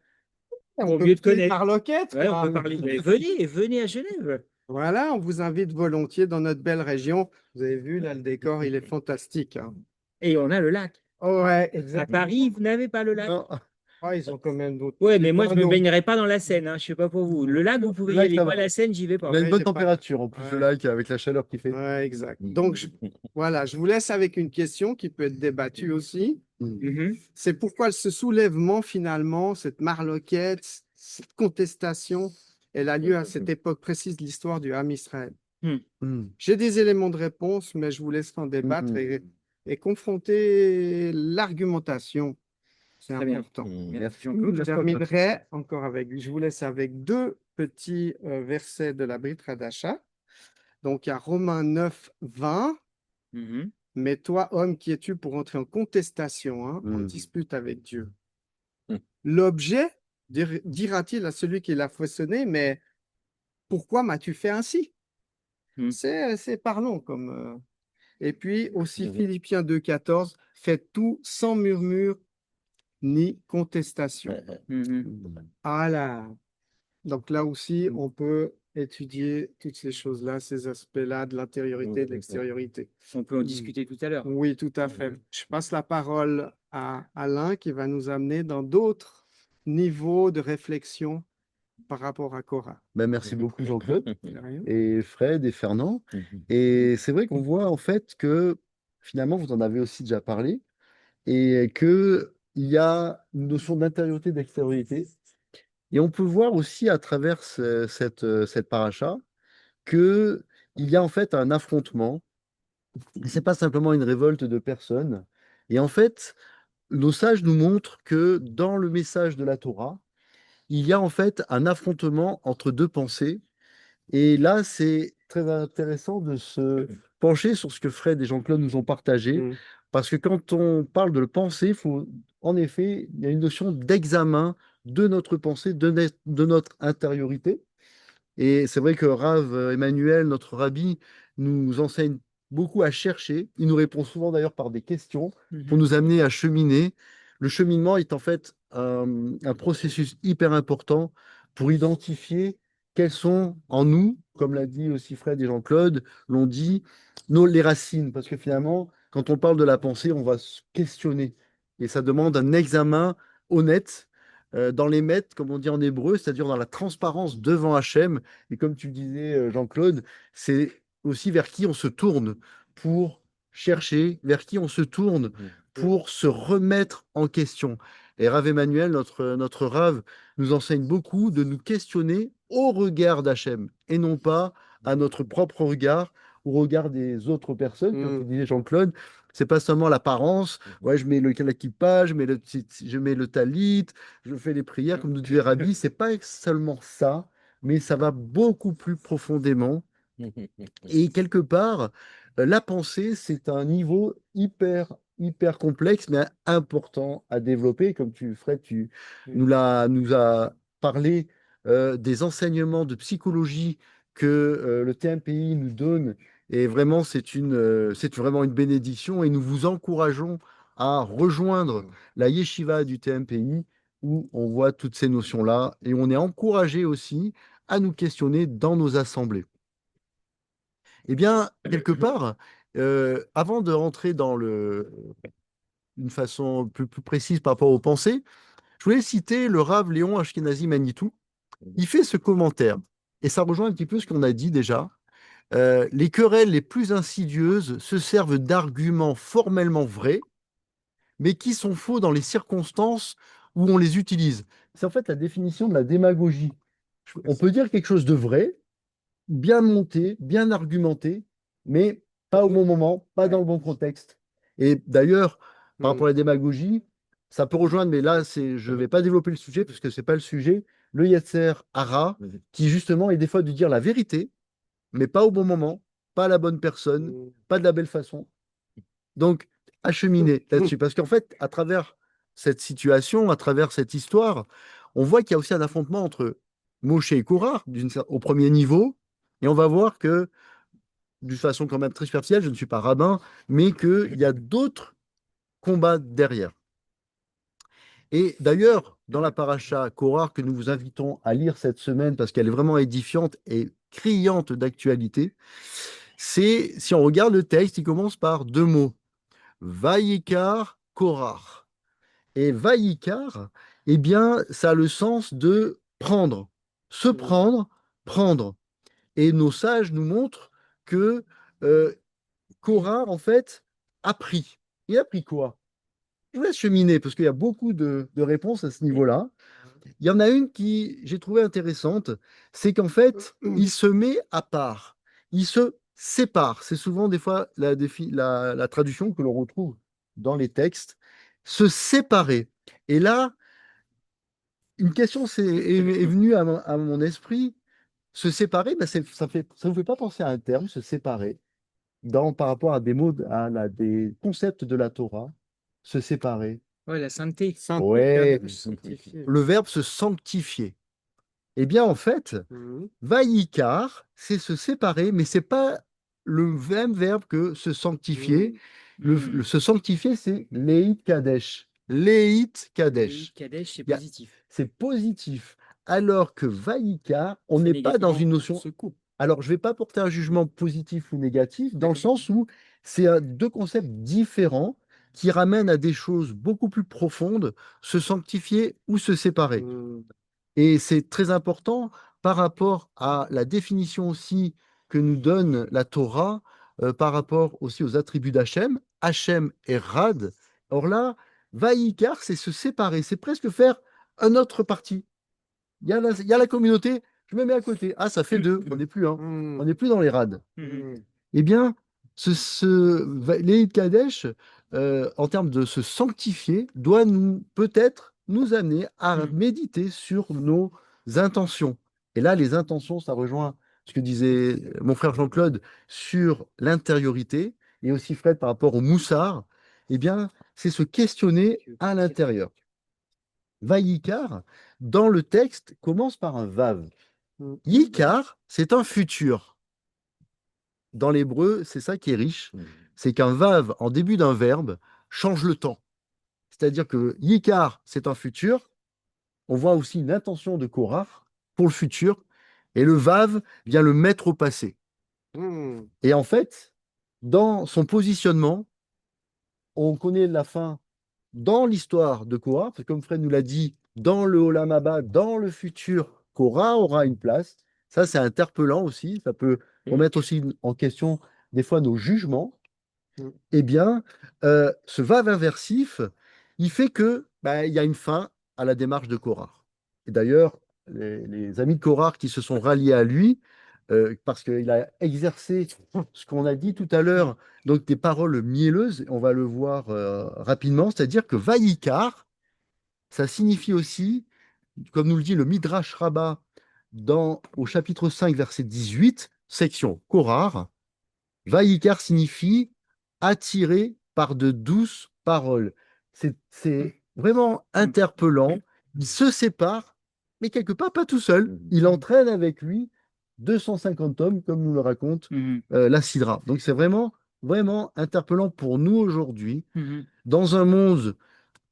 On pour peut mieux te parler connaître. par loquette, Ouais, on quoi. peut parler. Mais venez à Genève. Voilà, on vous invite volontiers dans notre belle région. Vous avez vu, là, le décor, il est fantastique, hein. Et on a le lac. Oh, ouais, À exactement. Paris, vous n'avez pas le lac. Non, Ah, ils ont quand même d'autres. Ouais, mais moi, je me Pardon. baignerai pas dans la Seine. Hein. Je sais pas pour vous. Le lac, vous pouvez y lac, aller. ça Moi, va. la Seine, j'y vais on pas. a une Ouais, bonne j'ai pas- température en plus le Ouais. lac avec la chaleur qu'il fait. Ouais, exact. Donc, voilà, je vous laisse avec une question qui peut être débattue aussi. Mm. Mhm. C'est pourquoi ce soulèvement, finalement, cette marloquette, cette contestation, elle a lieu à cette époque précise de l'histoire du Ham Israël. Mm. J'ai des éléments de réponse, mais je vous laisse en débattre Mm. et confronter l'argumentation. C'est Très bien. important. Merci, Jean-Claude. Je terminerai encore avec, je vous laisse avec deux petits versets de la Brit Hadasha. Donc, il y a Romains 9, 20. Mhm. Mais toi, homme, qui es-tu pour entrer en contestation, hein, en Mm. dispute avec Dieu? Mm. L'objet, dira-t-il à celui qui l'a façonné, mais pourquoi m'as-tu fait ainsi? Mm. C'est parlant comme. Et puis aussi Mhm. Philippiens 2, 14, faites tout sans murmure ni contestation. Mhm. Ah là. Donc là aussi, on peut étudier toutes ces choses-là, ces aspects-là de l'intériorité et de l'extériorité. On peut en discuter tout à l'heure. Oui, tout à fait. Je passe la parole à Alain qui va nous amener dans d'autres niveaux de réflexion par rapport à Cora. Ben, merci beaucoup Jean-Claude De rien. et Fred et Fernand. Et c'est vrai qu'on voit en fait que finalement vous en avez aussi déjà parlé et que il y a une notion d'intériorité, d'extériorité. Et on peut voir aussi à travers cette paracha que il y a en fait un affrontement. C'est pas simplement une révolte de personnes. Et en fait, nos sages nous montrent que dans le message de la Torah, il y a en fait un affrontement entre deux pensées. Et là, c'est très intéressant de se pencher sur ce que Fred et Jean-Claude nous ont partagé, Mm. parce que quand on parle de pensée, en effet, il y a une notion d'examen de notre pensée, de notre intériorité. Et c'est vrai que Rav Emmanuel, notre rabbi, nous enseigne beaucoup à chercher. Il nous répond souvent d'ailleurs par des questions pour Mhm. nous amener à cheminer. Le cheminement est en fait un processus hyper important pour identifier quelles sont en nous, comme l'a dit aussi Fred et Jean-Claude, l'ont dit, les racines. Parce que finalement, quand on parle de la pensée, on va se questionner. Et ça demande un examen honnête dans les mètres, comme on dit en hébreu, c'est-à-dire dans la transparence devant Hachem. Et comme tu disais, Jean-Claude, c'est aussi vers qui on se tourne pour chercher, vers qui on se tourne pour se remettre en question. Et Rav Emmanuel, notre Rav, nous enseigne beaucoup de nous questionner au regard d'Hachem et non pas à notre propre regard, au regard des autres personnes. Comme tu disais, Jean-Claude, c'est pas seulement l'apparence. Ouais, je mets l'équipage, je mets le talit, je fais les prières, comme nous disait Rabbi. C'est pas seulement ça, mais ça va beaucoup plus profondément. Et quelque part, la pensée, c'est un niveau hyper complexe, mais important à développer. Comme Fred, tu nous as parlé des enseignements de psychologie que le TMPI nous donne. Et vraiment, c'est vraiment une bénédiction. Et nous vous encourageons à rejoindre la yeshiva du TMPI où on voit toutes ces notions-là. Et on est encouragé aussi à nous questionner dans nos assemblées. Eh bien, quelque part, avant de rentrer dans une façon plus précise par rapport aux pensées, je voulais citer le Rav Léon Ashkenazi Manitou, il fait ce commentaire. Et ça rejoint un petit peu ce qu'on a dit déjà. Les querelles les plus insidieuses se servent d'arguments formellement vrais, mais qui sont faux dans les circonstances où on les utilise. C'est en fait la définition de la démagogie. On peut dire quelque chose de vrai, bien monté, bien argumenté, mais pas au bon moment, pas dans le bon contexte. Et d'ailleurs, par rapport à la démagogie, ça peut rejoindre, mais là, je ne vais pas développer le sujet parce que ce n'est pas le sujet, le Yetzer Hara, qui justement est des fois de dire la vérité, mais pas au bon moment, pas à la bonne personne, pas de la belle façon. Donc, acheminer là-dessus. Parce qu'en fait, à travers cette situation, à travers cette histoire, on voit qu'il y a aussi un affrontement entre Moshe et Korah au premier niveau. Et on va voir que, d'une façon quand même très superficielle, je ne suis pas rabbin, mais qu'il y a d'autres combats derrière. Et d'ailleurs, dans la paracha Korah que nous vous invitons à lire cette semaine, parce qu'elle est vraiment édifiante et criante d'actualité, si on regarde le texte, il commence par deux mots. Vaïkar Korah. Et Vaïkar, eh bien, ça a le sens de prendre, se prendre, prendre. Et nos sages nous montrent que Korah, en fait, a pris. Il a pris quoi? Je vous laisse cheminer, parce qu'il y a beaucoup de réponses à ce niveau-là. Il y en a une qui j'ai trouvé intéressante, c'est qu'en fait, il se met à part. Il se sépare. C'est souvent des fois la traduction que l'on retrouve dans les textes. Se séparer. Et là, une question est venue à mon esprit. Se séparer, ben ça vous fait pas penser à un terme, se séparer, par rapport à des mots, des concepts de la Torah, se séparer. Ouais, la sainteté. Ouais, Sanctifié. le verbe se sanctifier. Eh bien, en fait, Vaïkar, c'est se séparer, mais c'est pas le même verbe que se sanctifier. Se sanctifier, c'est Leit Kadesh. Leit Kadesh. Kadesh, c'est Il y a- positif. C'est positif. Alors que Vaïkar, on C'est n'est pas dans négatif. une notion. Se coupe. Alors, je ne vais pas porter un jugement positif ou négatif, dans le D'accord. sens où c'est deux concepts différents qui ramènent à des choses beaucoup plus profondes, se sanctifier ou se séparer. Et c'est très important par rapport à la définition aussi que nous donne la Torah, par rapport aussi aux attributs d'Hachem. Hachem est Rad. Or là, Vaïkar, c'est se séparer, c'est presque faire un autre parti. Il y a la communauté, je me mets à côté. Ah, ça fait deux, on n'est plus, hein. On n'est plus dans les Rad. Eh bien, l'Eid Kadesh, en termes de se sanctifier, doit peut-être nous amener à méditer sur nos intentions. Et là, les intentions, ça rejoint ce que disait mon frère Jean-Claude sur l'intériorité, et aussi Fred par rapport au moussard. Eh bien, c'est se questionner à l'intérieur. Vaïkar, dans le texte, commence par un vav. Yikar, c'est un futur. Dans l'hébreu, c'est ça qui est riche, c'est qu'un vav en début d'un verbe change le temps. C'est-à-dire que Yikar, c'est un futur. On voit aussi une intention de Korah pour le futur. Et le vav vient le mettre au passé. Et en fait, dans son positionnement, on connaît la fin dans l'histoire de Korah, parce que comme Fred nous l'a dit, dans le Olam Haba, dans le futur, Korah aura une place. Ça, c'est interpellant aussi. Ça peut remettre aussi en question des fois nos jugements. Eh bien, ce vav inversif, il fait que il y a une fin à la démarche de Korah. Et d'ailleurs, les amis de Korah qui se sont ralliés à lui, parce qu'il a exercé ce qu'on a dit tout à l'heure, donc des paroles mielleuses, on va le voir rapidement, c'est-à-dire que Vaïkar, ça signifie aussi, comme nous le dit le Midrash Rabbah au chapitre 5, verset 18, section Korah, Vaïkar signifie attiré par de douces paroles. C'est vraiment interpellant. Il se sépare, mais quelque part pas tout seul. Il entraîne avec lui 250 hommes, comme nous le raconte la Sidra. Donc c'est vraiment, vraiment interpellant pour nous aujourd'hui, dans un monde,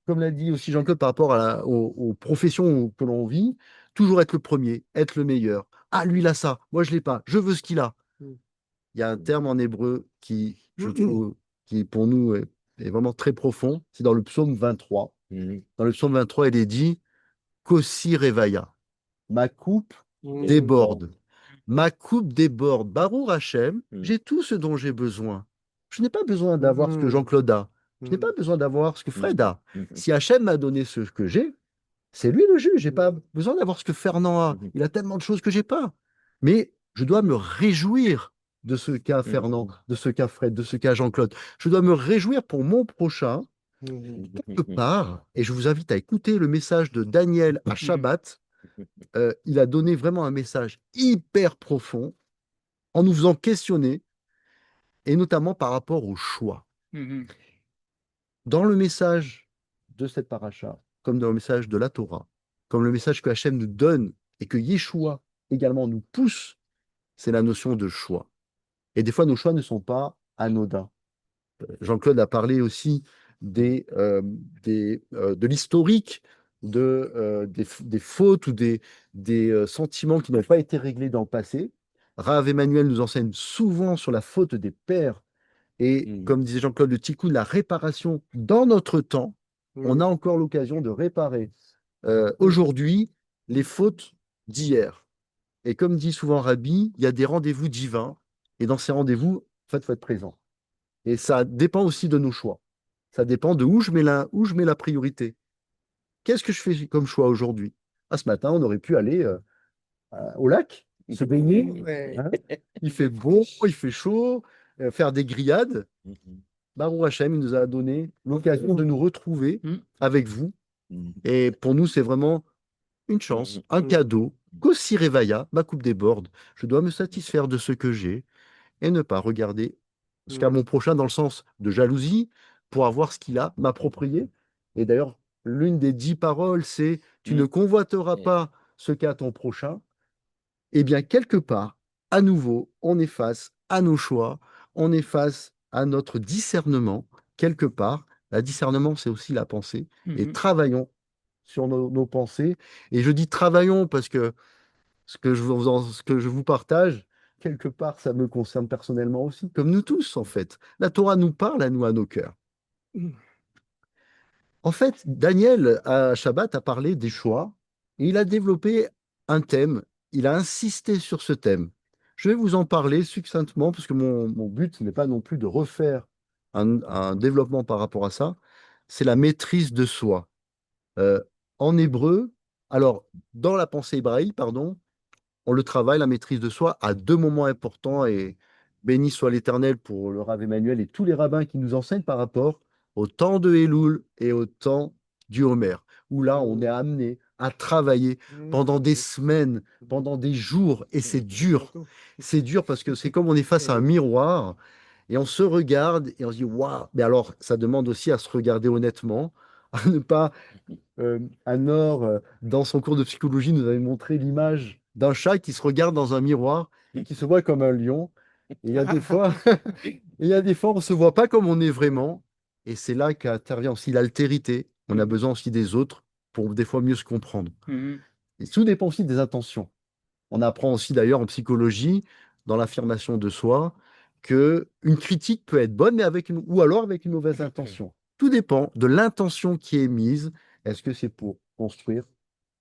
comme l'a dit aussi Jean-Claude, par rapport aux professions que l'on vit, toujours être le premier, être le meilleur. Ah, lui, il a ça, moi je l'ai pas, je veux ce qu'il a. Il y a un terme en hébreu qui, je trouve, qui pour nous est vraiment très profond. C'est dans le psaume 23. Dans le psaume 23, il est dit Kossi Revaya. ma coupe Mhm. déborde. Ma coupe déborde. Baruch Hashem, Mm. j'ai tout ce dont j'ai besoin. Je n'ai pas besoin d'avoir ce que Mhm. Jean-Claude a. Je n'ai pas Mhm. besoin d'avoir ce que Fred a. Mhm. Si Hachem m'a donné ce que j'ai, c'est lui le juge. J'ai pas besoin d'avoir ce que Fernand a. Mhm. Il a tellement de choses que j'ai pas. Mais je dois me réjouir de ce qu'a Fernand, de ce qu'a Fred, de ce qu'a Jean-Claude. Je dois me réjouir pour mon prochain, Mhm. quelque part. Et je vous invite à écouter le message de Daniel à Shabbat. Il a donné vraiment un message hyper profond en nous faisant questionner, et notamment par rapport au choix. Mhm. Dans le message de cette paracha, comme dans le message de la Torah, comme le message que Hachem nous donne et que Yeshua également nous pousse, c'est la notion de choix. Et des fois, nos choix ne sont pas anodins. Jean-Claude a parlé aussi de l'historique des fautes ou des sentiments qui n'ont pas été réglés dans le passé. Rav Emmanuel nous enseigne souvent sur la faute des pères et, comme disait Jean-Claude, le tikkun, la réparation dans notre temps. On a encore l'occasion de réparer aujourd'hui les fautes d'hier. Et comme dit souvent Rabbi, il y a des rendez-vous divins et dans ces rendez-vous, en fait, il faut être présent. Et ça dépend aussi de nos choix. Ça dépend de où je mets la priorité. Qu'est-ce que je fais comme choix aujourd'hui? Ah, ce matin, on aurait pu aller au lac, se baigner. Ouais. Hein. Il fait beau, il fait chaud, faire des grillades. Baruch Hashem, il nous a donné l'occasion de nous retrouver Mm. avec vous. Et pour nous, c'est vraiment une chance, un cadeau. Qu'aussi Revaya, ma coupe déborde. Je dois me satisfaire de ce que j'ai et ne pas regarder ce qu'a mon prochain dans le sens de jalousie pour avoir ce qu'il a, m'approprier. Et d'ailleurs, l'une des 10 paroles, c'est tu ne convoiteras pas ce qu'a ton prochain. Eh bien, quelque part, à nouveau, on est face à nos choix, on est face à notre discernement. Quelque part, le discernement, c'est aussi la pensée. Et Mhm. travaillons sur nos pensées. Et je dis travaillons parce que ce que je vous partage, quelque part, ça me concerne personnellement aussi, comme nous tous, en fait. La Torah nous parle à nous, à nos cœurs. En fait, Daniel, à Shabbat, a parlé des choix et il a développé un thème. Il a insisté sur ce thème. Je vais vous en parler succinctement parce que mon but n'est pas non plus de refaire un développement par rapport à ça. C'est la maîtrise de soi. Euh, en hébreu, alors, dans la pensée hébraïque, pardon, on le travaille, la maîtrise de soi, à deux moments importants et béni soit l'Éternel pour le Rav Emmanuel et tous les rabbins qui nous enseignent par rapport au temps de Elul et au temps du Homer, où là, on est amené à travailler pendant des semaines, pendant des jours, et c'est dur. C'est dur parce que c'est comme on est face à un miroir et on se regarde et on se dit, waouh, mais alors ça demande aussi à se regarder honnêtement, à ne pas Anor, dans son cours de psychologie, nous avait montré l'image d'un chat qui se regarde dans un miroir et qui se voit comme un lion. Et il y a des fois, il y a des fois, on ne se voit pas comme on est vraiment. Et c'est là qu'intervient aussi l'altérité. On a besoin aussi des autres pour des fois mieux se comprendre. Mhm. Et tout dépend aussi des intentions. On apprend aussi d'ailleurs en psychologie, dans l'affirmation de soi, que une critique peut être bonne, mais ou alors avec une mauvaise intention. Tout dépend de l'intention qui est mise. Est-ce que c'est pour construire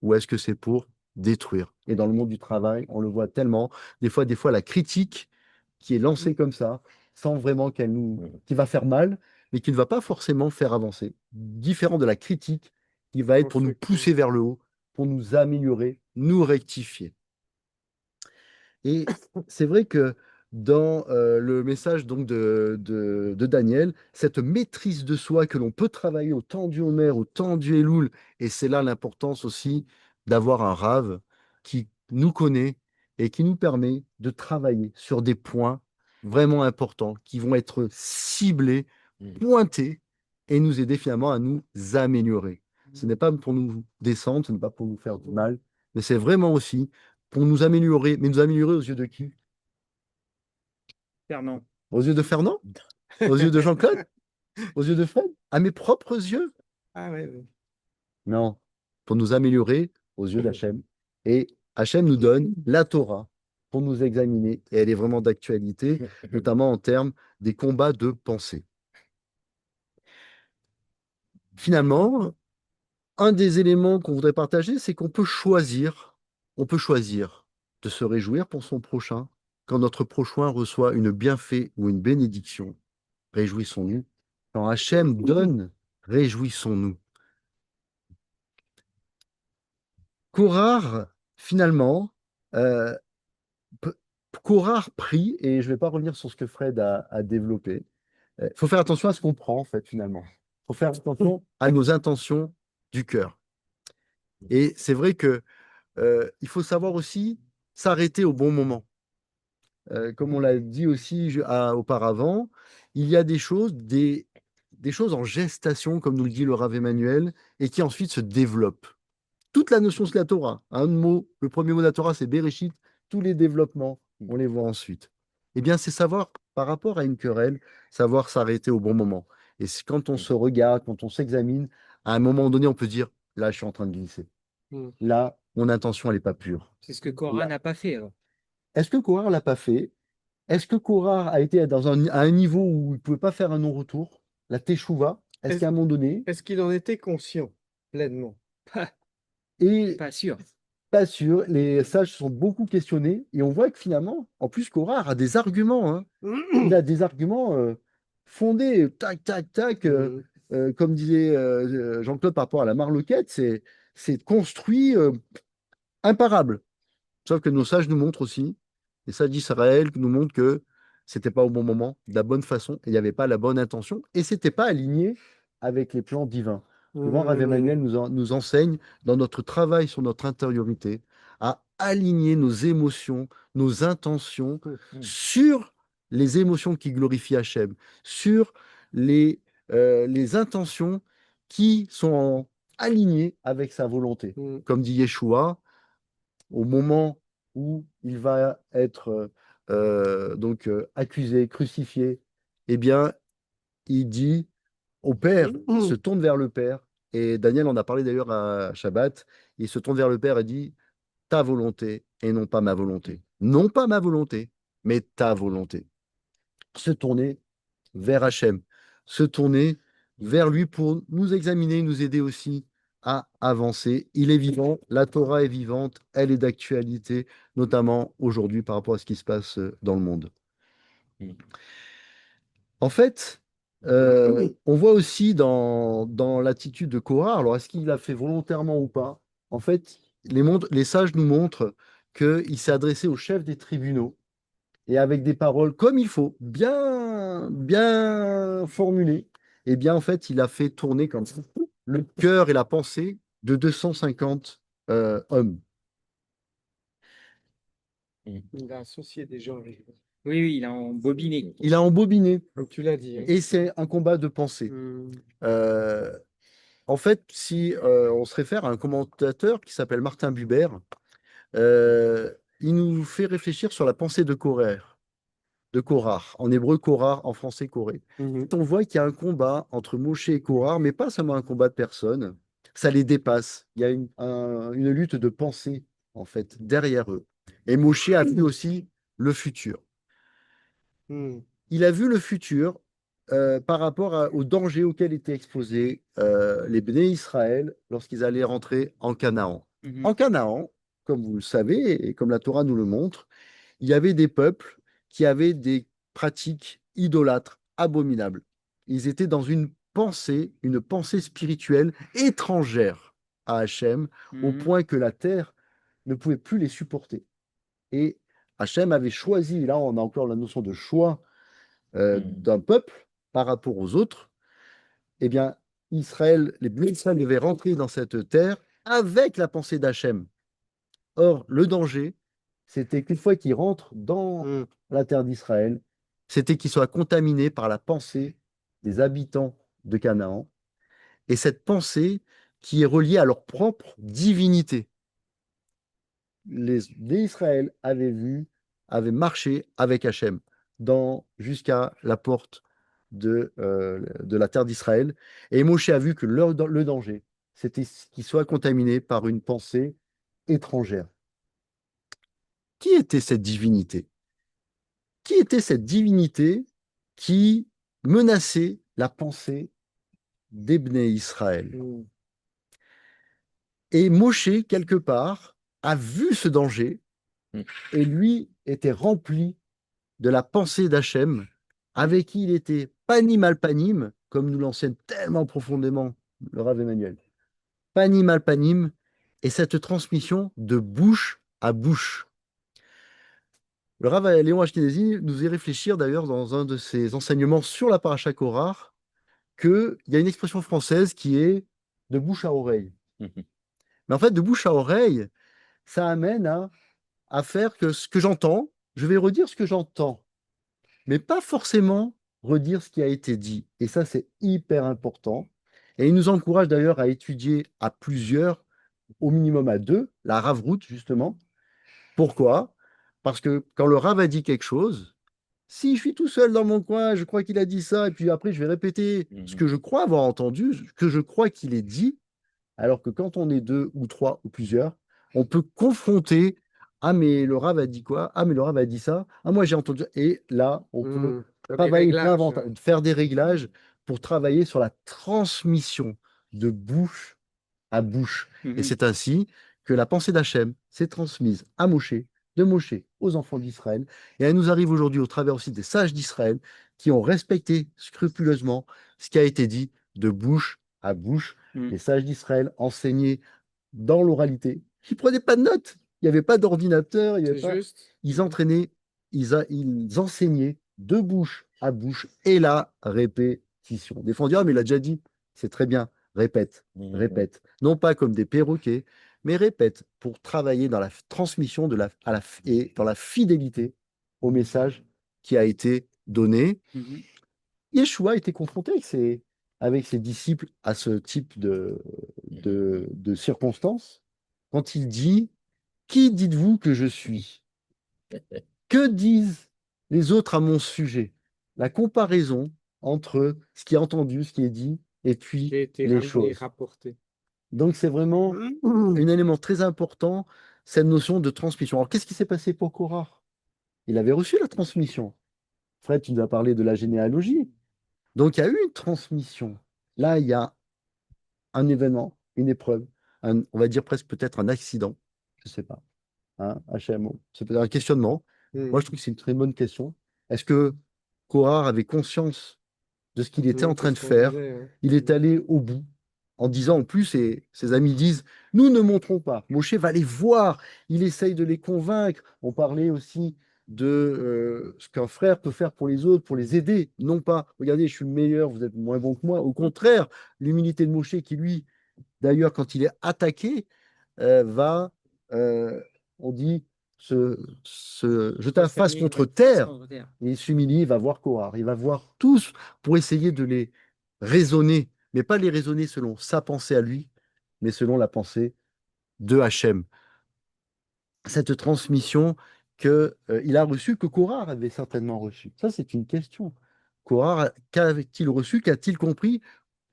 ou est-ce que c'est pour détruire? Et dans le monde du travail, on le voit tellement. Des fois, la critique qui est lancée comme ça, sans vraiment qui va faire mal, mais qui ne va pas forcément faire avancer. Différent de la critique qui va être pour nous pousser vers le haut, pour nous améliorer, nous rectifier. Et c'est vrai que dans le message donc de Daniel, cette maîtrise de soi que l'on peut travailler au temps du Homer, au temps du Elul, et c'est là l'importance aussi d'avoir un Rave qui nous connaît et qui nous permet de travailler sur des points vraiment importants qui vont être ciblés, pointés et nous aider finalement à nous améliorer. Ce n'est pas pour nous descendre, ce n'est pas pour nous faire du mal, mais c'est vraiment aussi pour nous améliorer, mais nous améliorer aux yeux de qui? Fernand. Aux yeux de Fernand? Aux yeux de Jean-Claude? Aux yeux de Fred? À mes propres yeux? Ah ouais, ouais. Non, pour nous améliorer aux yeux d'Hachem. Et Hachem nous donne la Torah pour nous examiner, et elle est vraiment d'actualité, notamment en termes des combats de pensée. Finalement, un des éléments qu'on voudrait partager, c'est qu'on peut choisir on peut choisir de se réjouir pour son prochain. Quand notre prochain reçoit une bienfait ou une bénédiction, réjouissons-nous. Quand Hachem donne, réjouissons-nous. Korar, finalement, euh, Korar prie, et je ne vais pas revenir sur ce que Fred a développé. Il faut faire attention à ce qu'on prend, en fait, finalement. Il faut faire attention à nos intentions du cœur. Et c'est vrai que il faut savoir aussi s'arrêter au bon moment. Comme on l'a dit aussi auparavant, il y a des choses en gestation, comme nous le dit le Rav Emmanuel, et qui ensuite se développent. Toute la notion de la Torah, un mot, le premier mot de la Torah, c'est Bereshit, tous les développements, on les voit ensuite. Eh bien, c'est savoir, par rapport à une querelle, savoir s'arrêter au bon moment. Et quand on se regarde, quand on s'examine, à un moment donné, on peut dire, là, je suis en train de glisser. Mm. Là, mon intention, elle n'est pas pure. C'est ce que Cora n'a pas fait alors. Est-ce que Korar l'a pas fait? Est-ce que Korar a été à un niveau où il ne pouvait pas faire un non-retour? La teshuva? Est-ce qu'à un moment donné, Est-ce qu'il en était conscient pleinement? et Pas sûr. pas sûr, les sages se sont beaucoup questionnés et on voit que finalement, en plus, Korar a des arguments, hein. Il a des arguments fondés, tac, tac, tac, comme disait Jean-Claude par rapport à la marloquette, c'est construit imparable. Sauf que nos sages nous montrent aussi, les sages d'Israël nous montrent que c'était pas au bon moment, de la bonne façon, et il n'y avait pas la bonne intention, et c'était pas aligné avec les plans divins. Souvent, Rav Emmanuel nous enseigne, dans notre travail sur notre intériorité, à aligner nos émotions, nos intentions sur les émotions qui glorifient Hachem, sur les intentions qui sont alignées avec sa volonté. Comme dit Yeshua, au moment où il va être accusé, crucifié, eh bien, il dit au Père, il se tourne vers le Père, et Daniel en a parlé d'ailleurs à Shabbat, il se tourne vers le Père et dit, ta volonté et non pas ma volonté. Non pas ma volonté, mais ta volonté. Se tourner vers Hachem, se tourner vers lui pour nous examiner, nous aider aussi à avancer. Il est vivant, la Torah est vivante, elle est d'actualité, notamment aujourd'hui par rapport à ce qui se passe dans le monde. En fait, on voit aussi dans l'attitude de Korah, alors est-ce qu'il l'a fait volontairement ou pas? En fait, les sages nous montrent qu'il s'est adressé au chef des tribunaux et avec des paroles comme il faut, bien, bien formulées, eh bien, en fait, il a fait tourner comme ça le cœur et la pensée de 250 hommes. Il a associé des gens. Oui, oui, il a embobiné. Il a embobiné. Comme tu l'as dit. Et c'est un combat de pensée. Euh, en fait, si on se réfère à un commentateur qui s'appelle Martin Buber, il nous fait réfléchir sur la pensée de Korah, en hébreu Korah, en français Corée. On voit qu'il y a un combat entre Moshe et Korah, mais pas seulement un combat de personnes, ça les dépasse. Il y a une lutte de pensée, en fait, derrière eux. Et Moshe a vu aussi le futur. Il a vu le futur par rapport au danger auquel étaient exposés les Béné Israël lorsqu'ils allaient rentrer en Canaan. En Canaan, comme vous le savez, et comme la Torah nous le montre, il y avait des peuples qui avaient des pratiques idolâtres abominables. Ils étaient dans une pensée spirituelle étrangère à Hachem, au point que la terre ne pouvait plus les supporter. Et Hachem avait choisi, là on a encore la notion de choix d'un peuple par rapport aux autres. Eh bien, les Bnei Israël devaient rentrer dans cette terre avec la pensée d'Hachem. Or, le danger, c'était qu'une fois qu'ils rentrent dans la terre d'Israël, c'était qu'ils soient contaminés par la pensée des habitants de Canaan, et cette pensée qui est reliée à leur propre divinité. Les Israël avaient marché avec Hachem jusqu'à la porte de la terre d'Israël, et Moshe a vu que le danger, c'était qu'ils soient contaminés par une pensée étrangère. Qui était cette divinité? Qui était cette divinité qui menaçait la pensée des Bnei Israël? Et Moshe, quelque part, a vu ce danger Mm. et lui était rempli de la pensée d'Hachem, avec qui il était panim alpanim, comme nous l'enseigne tellement profondément le Rav Emmanuel. Panim alpanim, et cette transmission de bouche à bouche. Le Rav Léon Ashkenazi nous y réfléchir d'ailleurs dans un de ses enseignements sur la paracha Korach, qu'il y a une expression française qui est de bouche à oreille. Mhm. Mais en fait, de bouche à oreille, ça amène à faire que ce que j'entends, je vais redire ce que j'entends, mais pas forcément redire ce qui a été dit. Et ça, c'est hyper important. Et il nous encourage d'ailleurs à étudier à plusieurs, au minimum à deux, la Rav-Route, justement. Pourquoi? Parce que quand le Rav a dit quelque chose, si je suis tout seul dans mon coin, je crois qu'il a dit ça, et puis après, je vais répéter ce que je crois avoir entendu, ce que je crois qu'il ait dit, alors que quand on est deux ou trois ou plusieurs, on peut confronter. Ah, mais le Rav a dit quoi? Ah, mais le Rav a dit ça. Ah, moi j'ai entendu. Et là, on peut Faire des travailler réglages. faire des réglages pour travailler sur la transmission de bouche à bouche. Et c'est ainsi que la pensée d'Hachem s'est transmise à Moshe, de Moshe aux enfants d'Israël. Et elle nous arrive aujourd'hui au travers aussi des sages d'Israël qui ont respecté scrupuleusement ce qui a été dit de bouche à bouche. Les sages d'Israël enseignaient dans l'oralité. Ils ne prenaient pas de notes. Il n'y avait pas d'ordinateur. Il y avait C'est pas... juste. Ils entraînaient, ils enseignaient de bouche à bouche et la répétition. Des fois, on dit, ah, mais il a déjà dit. C'est très bien. Répète, répète. Non pas comme des perroquets, mais répète pour travailler dans la transmission et dans la fidélité au message qui a été donné. Yeshua a été confronté avec ses disciples à ce type de circonstances quand il dit: Qui dites-vous que je suis? Que disent les autres à mon sujet? La comparaison entre ce qui est entendu, ce qui est dit, et puis Qui a été les ramené, choses. rapporté. Donc c'est vraiment un élément très important, cette notion de transmission. Alors qu'est-ce qui s'est passé pour Korah? Il avait reçu la transmission. Fred, tu nous as parlé de la généalogie. Donc il y a eu une transmission. Là, il y a un événement, une épreuve, on va dire presque peut-être un accident, je ne sais pas, hein, HMO. C'est peut-être un questionnement. Moi, je trouve que c'est une très bonne question. Est-ce que Korah avait conscience de ce qu'il était en C'est train ce de qu'on faire? disait, hein. Il est allé au bout, en disant en plus, et ses amis disent, nous ne montrons pas. Moshe va les voir, il essaye de les convaincre. On parlait aussi de ce qu'un frère peut faire pour les autres, pour les aider. Non pas, regardez, je suis le meilleur, vous êtes moins bon que moi. Au contraire, l'humilité de Moshe qui, lui, d'ailleurs, quand il est attaqué, va, euh, on dit, se jeter à face Prosterner, contre ouais, terre. contre terre. Et il s'humilie, il va voir Korah, il va voir tous pour essayer de les raisonner, mais pas les raisonner selon sa pensée à lui, mais selon la pensée de Hachem. Cette transmission que, il a reçue, que Korah avait certainement reçue. Ça, c'est une question. Korah, qu'avait-il reçu? Qu'a-t-il compris?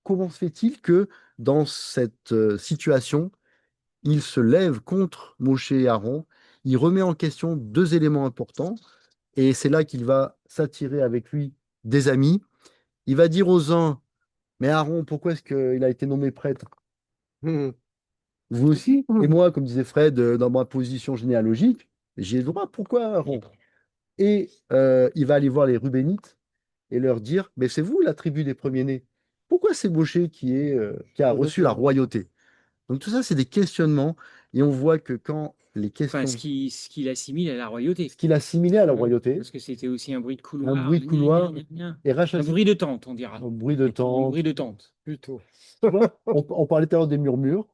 Comment se fait-il que dans cette situation, il se lève contre Moshe et Aaron, il remet en question deux éléments importants, et c'est là qu'il va s'attirer avec lui des amis. Il va dire aux uns, mais Aaron, pourquoi est-ce qu'il a été nommé prêtre? Hum, Vous aussi? Et moi, comme disait Fred, dans ma position généalogique, j'ai le droit, pourquoi Aaron? Et il va aller voir les Rubénites et leur dire, mais c'est vous la tribu des premiers-nés. Pourquoi c'est Moshe qui a reçu la royauté? Donc tout ça, c'est des questionnements, et on voit que quand les Enfin, questions, ce qu'il assimile à la royauté. ce qu'il assimilait à la Ouais. royauté, Parce que c'était aussi un bruit de couloir. un bruit de Gna, couloir, gna, gna, gna. et Un Rachel, bruit de tente, on dira. un bruit de Un tente, bruit de tente. plutôt. tu vois, on parlait tout à l'heure des murmures,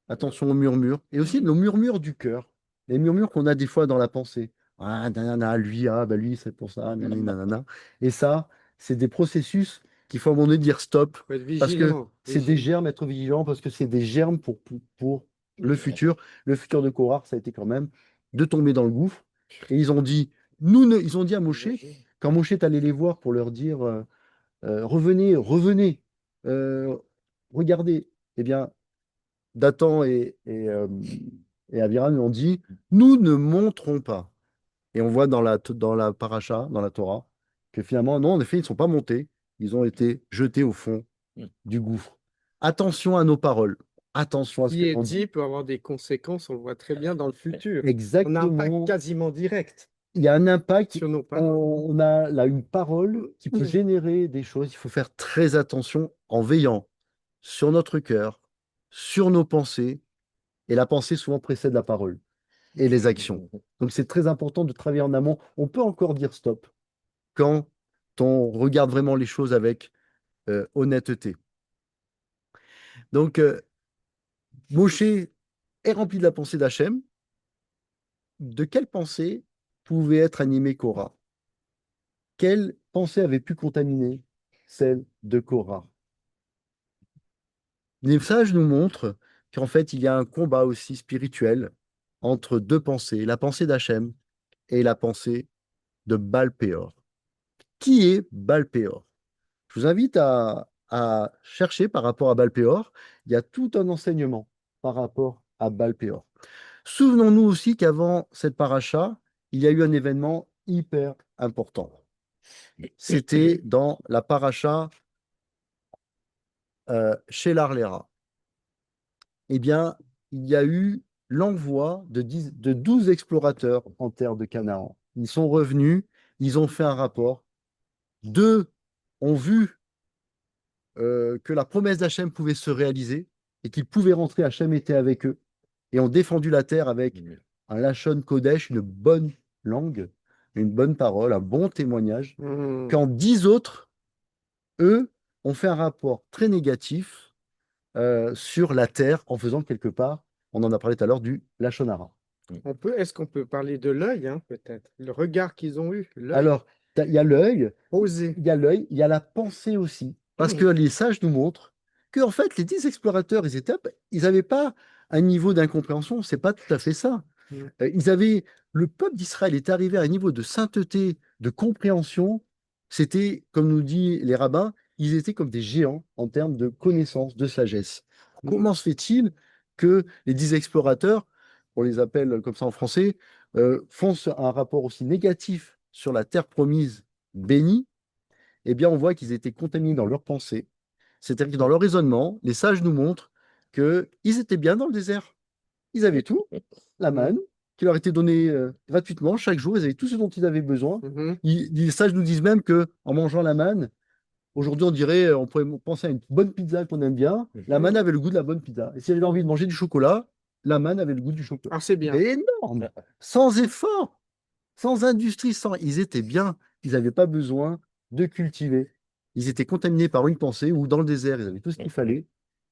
attention aux murmures, et aussi nos murmures du cœur, les murmures qu'on a des fois dans la pensée. Ah, nanana, lui, ah, bah lui, c'est pour ça, nanana, nanana. Et ça, c'est des processus qu'il faut à un moment donné dire stop, Faut être parce que vigilant. c'est des germes, être vigilant, parce que c'est des germes pour le futur. Le futur de Korah, ça a été quand même de tomber dans le gouffre. Et ils ont dit, ils ont dit à Moshe, quand Moshe est allé les voir pour leur dire, revenez, revenez, euh, regardez, eh bien, Dathan et Abiram lui ont dit, nous ne monterons pas. Et on voit dans la paracha, dans la Torah, que finalement, non, en effet, ils ne sont pas montés, ils ont été jetés au fond du gouffre. Attention à nos paroles. attention à ce Qui que est l'on dit. dit peut avoir des conséquences, on le voit très bien dans le futur. On a un impact Exactement. quasiment direct Il y a un impact. sur nos On, parents. on a là une parole qui peut générer des choses. Il faut faire très attention en veillant sur notre cœur, sur nos pensées. Et la pensée souvent précède la parole et les actions. Donc c'est très important de travailler en amont. On peut encore dire stop quand on regarde vraiment les choses avec honnêteté. Donc Moshe est rempli de la pensée d'Hachem. De quelle pensée pouvait être animée Korah? Quelle pensée avait pu contaminer celle de Korah? Les sages nous montrent qu'en fait, il y a un combat aussi spirituel entre deux pensées, la pensée d'Hachem et la pensée de Baal-Péor. Qui est Baal-Péor? Je vous invite à chercher par rapport à Baal-Péor. Il y a tout un enseignement par rapport à Baal-Péor. Souvenons-nous aussi qu'avant cette paracha, il y a eu un événement hyper important. C'était dans la paracha chez l'Arléra. Eh bien, il y a eu l'envoi de 12 explorateurs en terre de Canaan. Ils sont revenus, ils ont fait un rapport. Deux ont vu que la promesse d'Hachem pouvait se réaliser et qu'ils pouvaient rentrer, Hachem était avec eux, et ont défendu la terre avec un Lachon Kodesh, une bonne langue, une bonne parole, un bon témoignage, quand 10 autres, eux, ont fait un rapport très négatif sur la terre en faisant quelque part, on en a parlé tout à l'heure, du Lachonara. Est-ce qu'on peut parler de l'œil, hein, peut-être? Le regard qu'ils ont eu, l'œil Alors, il y a l'œil, osé. il y a la pensée aussi, parce que les sages nous montrent que en fait, les 10 explorateurs, ils n'avaient pas un niveau d'incompréhension, c'est pas tout à fait ça. Ils avaient, le peuple d'Israël est arrivé à un niveau de sainteté, de compréhension. C'était, comme nous dit les rabbins, ils étaient comme des géants en termes de connaissance, de sagesse. Comment se fait-il que les 10 explorateurs, on les appelle comme ça en français, font un rapport aussi négatif sur la terre promise bénie? Eh bien, on voit qu'ils étaient contaminés dans leurs pensées. C'est-à-dire que dans leur raisonnement, les sages nous montrent qu'ils étaient bien dans le désert. Ils avaient tout, la manne, qui leur était donnée gratuitement chaque jour. Ils avaient tout ce dont ils avaient besoin. Les sages nous disent même que en mangeant la manne, aujourd'hui on dirait, on pourrait penser à une bonne pizza qu'on aime bien. La manne avait le goût de la bonne pizza. Et si j'avais envie de manger du chocolat, la manne avait le goût du chocolat. Alors c'est bien. C'est énorme, sans effort, sans industrie, sans. Ils étaient bien. Ils n'avaient pas besoin de cultiver. Ils étaient contaminés par une pensée ou dans le désert, ils avaient tout ce qu'il fallait.